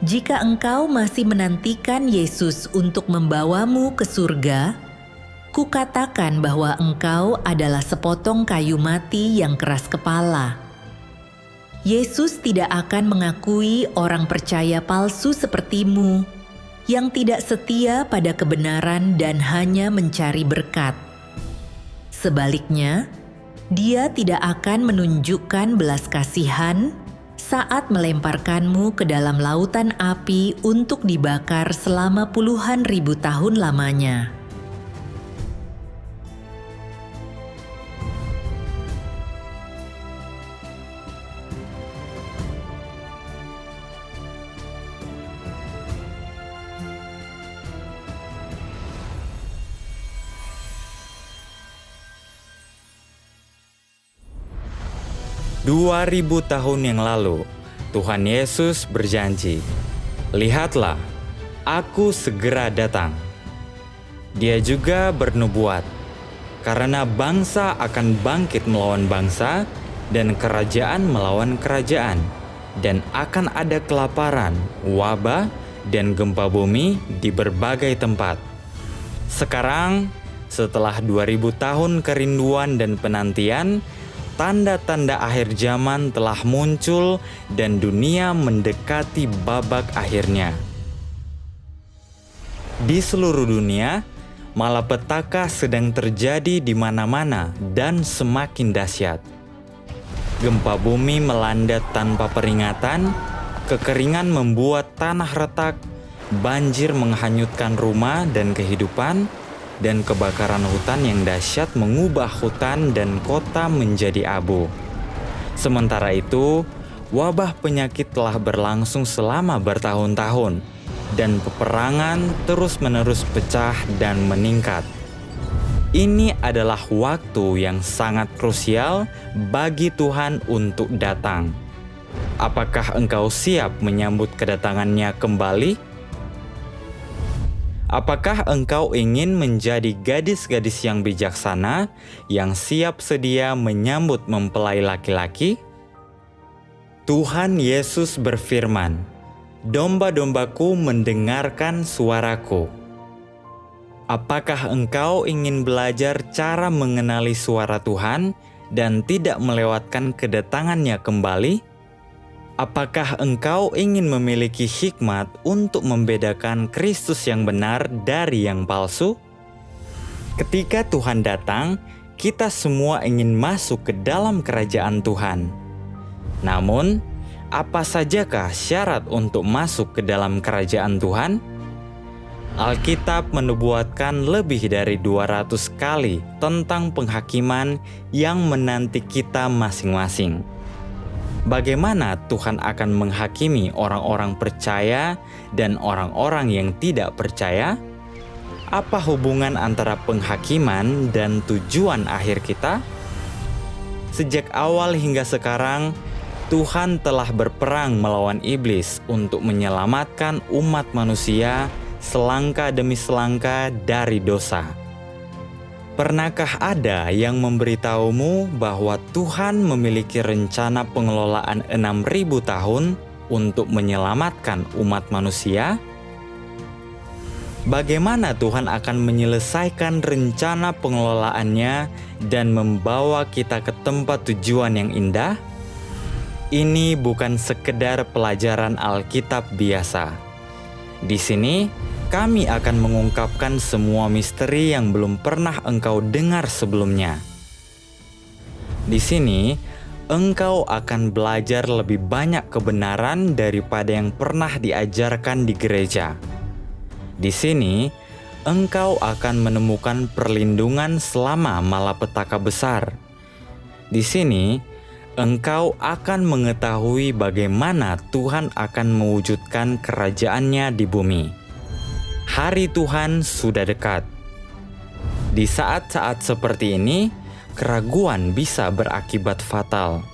Jika engkau masih menantikan Yesus untuk membawamu ke surga, kukatakan bahwa engkau adalah sepotong kayu mati yang keras kepala. Yesus tidak akan mengakui orang percaya palsu sepertimu, yang tidak setia pada kebenaran dan hanya mencari berkat. Sebaliknya, Dia tidak akan menunjukkan belas kasihan saat melemparkanmu ke dalam lautan api untuk dibakar selama puluhan ribu tahun lamanya. Dua 2000 tahun yang lalu, Tuhan Yesus berjanji, "Lihatlah, Aku segera datang." Dia juga bernubuat, karena bangsa akan bangkit melawan bangsa dan kerajaan melawan kerajaan, dan akan ada kelaparan, wabah, dan gempa bumi di berbagai tempat. Sekarang, setelah 2000 tahun kerinduan dan penantian, tanda-tanda akhir zaman telah muncul dan dunia mendekati babak akhirnya. Di seluruh dunia, malapetaka sedang terjadi di mana-mana dan semakin dahsyat. Gempa bumi melanda tanpa peringatan, kekeringan membuat tanah retak, banjir menghanyutkan rumah dan kehidupan, dan kebakaran hutan yang dahsyat mengubah hutan dan kota menjadi abu. Sementara itu, wabah penyakit telah berlangsung selama bertahun-tahun, dan peperangan terus-menerus pecah dan meningkat. Ini adalah waktu yang sangat krusial bagi Tuhan untuk datang. Apakah engkau siap menyambut kedatangannya kembali? Apakah engkau ingin menjadi gadis-gadis yang bijaksana, yang siap sedia menyambut mempelai laki-laki? Tuhan Yesus berfirman, "Domba-dombaku mendengarkan suaraku." Apakah engkau ingin belajar cara mengenali suara Tuhan dan tidak melewatkan kedatangannya kembali? Apakah engkau ingin memiliki hikmat untuk membedakan Kristus yang benar dari yang palsu? Ketika Tuhan datang, kita semua ingin masuk ke dalam kerajaan Tuhan. Namun, apa sajakah syarat untuk masuk ke dalam kerajaan Tuhan? Alkitab menubuatkan lebih dari 200 kali tentang penghakiman yang menanti kita masing-masing. Bagaimana Tuhan akan menghakimi orang-orang percaya dan orang-orang yang tidak percaya? Apa hubungan antara penghakiman dan tujuan akhir kita? Sejak awal hingga sekarang, Tuhan telah berperang melawan iblis untuk menyelamatkan umat manusia selangkah demi selangkah dari dosa. Pernahkah ada yang memberitahumu bahwa Tuhan memiliki rencana pengelolaan 6.000 tahun untuk menyelamatkan umat manusia? Bagaimana Tuhan akan menyelesaikan rencana pengelolaannya dan membawa kita ke tempat tujuan yang indah? Ini bukan sekedar pelajaran Alkitab biasa. Di sini, Kami akan mengungkapkan semua misteri yang belum pernah engkau dengar sebelumnya. Di sini, engkau akan belajar lebih banyak kebenaran daripada yang pernah diajarkan di gereja. Di sini, engkau akan menemukan perlindungan selama malapetaka besar. Di sini, engkau akan mengetahui bagaimana Tuhan akan mewujudkan kerajaannya di bumi. Hari Tuhan sudah dekat. Di saat-saat seperti ini, keraguan bisa berakibat fatal.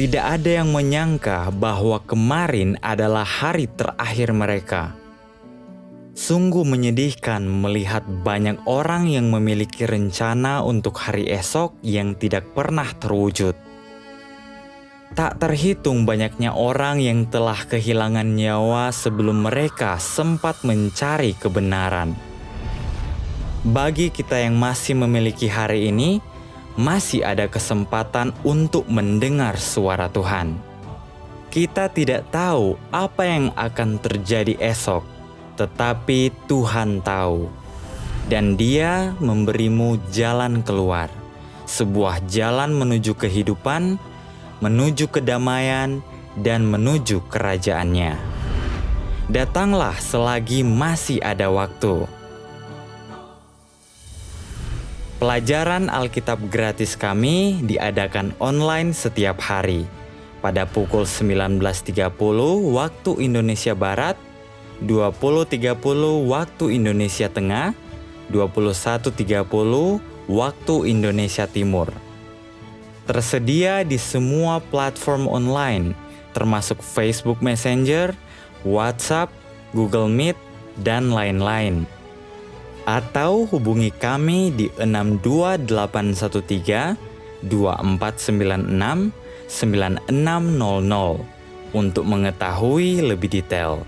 Tidak ada yang menyangka bahwa kemarin adalah hari terakhir mereka. Sungguh menyedihkan melihat banyak orang yang memiliki rencana untuk hari esok yang tidak pernah terwujud. Tak terhitung banyaknya orang yang telah kehilangan nyawa sebelum mereka sempat mencari kebenaran. Bagi kita yang masih memiliki hari ini, masih ada kesempatan untuk mendengar suara Tuhan. Kita tidak tahu apa yang akan terjadi esok, tetapi Tuhan tahu. Dan Dia memberimu jalan keluar, sebuah jalan menuju kehidupan, menuju kedamaian, dan menuju kerajaannya. Datanglah selagi masih ada waktu. Pelajaran Alkitab gratis kami diadakan online setiap hari pada pukul 19.30 waktu Indonesia Barat, 20.30 waktu Indonesia Tengah, 21.30 waktu Indonesia Timur. Tersedia di semua platform online, termasuk Facebook Messenger, WhatsApp, Google Meet, dan lain-lain. Atau hubungi kami di 62813 2496 9600 untuk mengetahui lebih detail.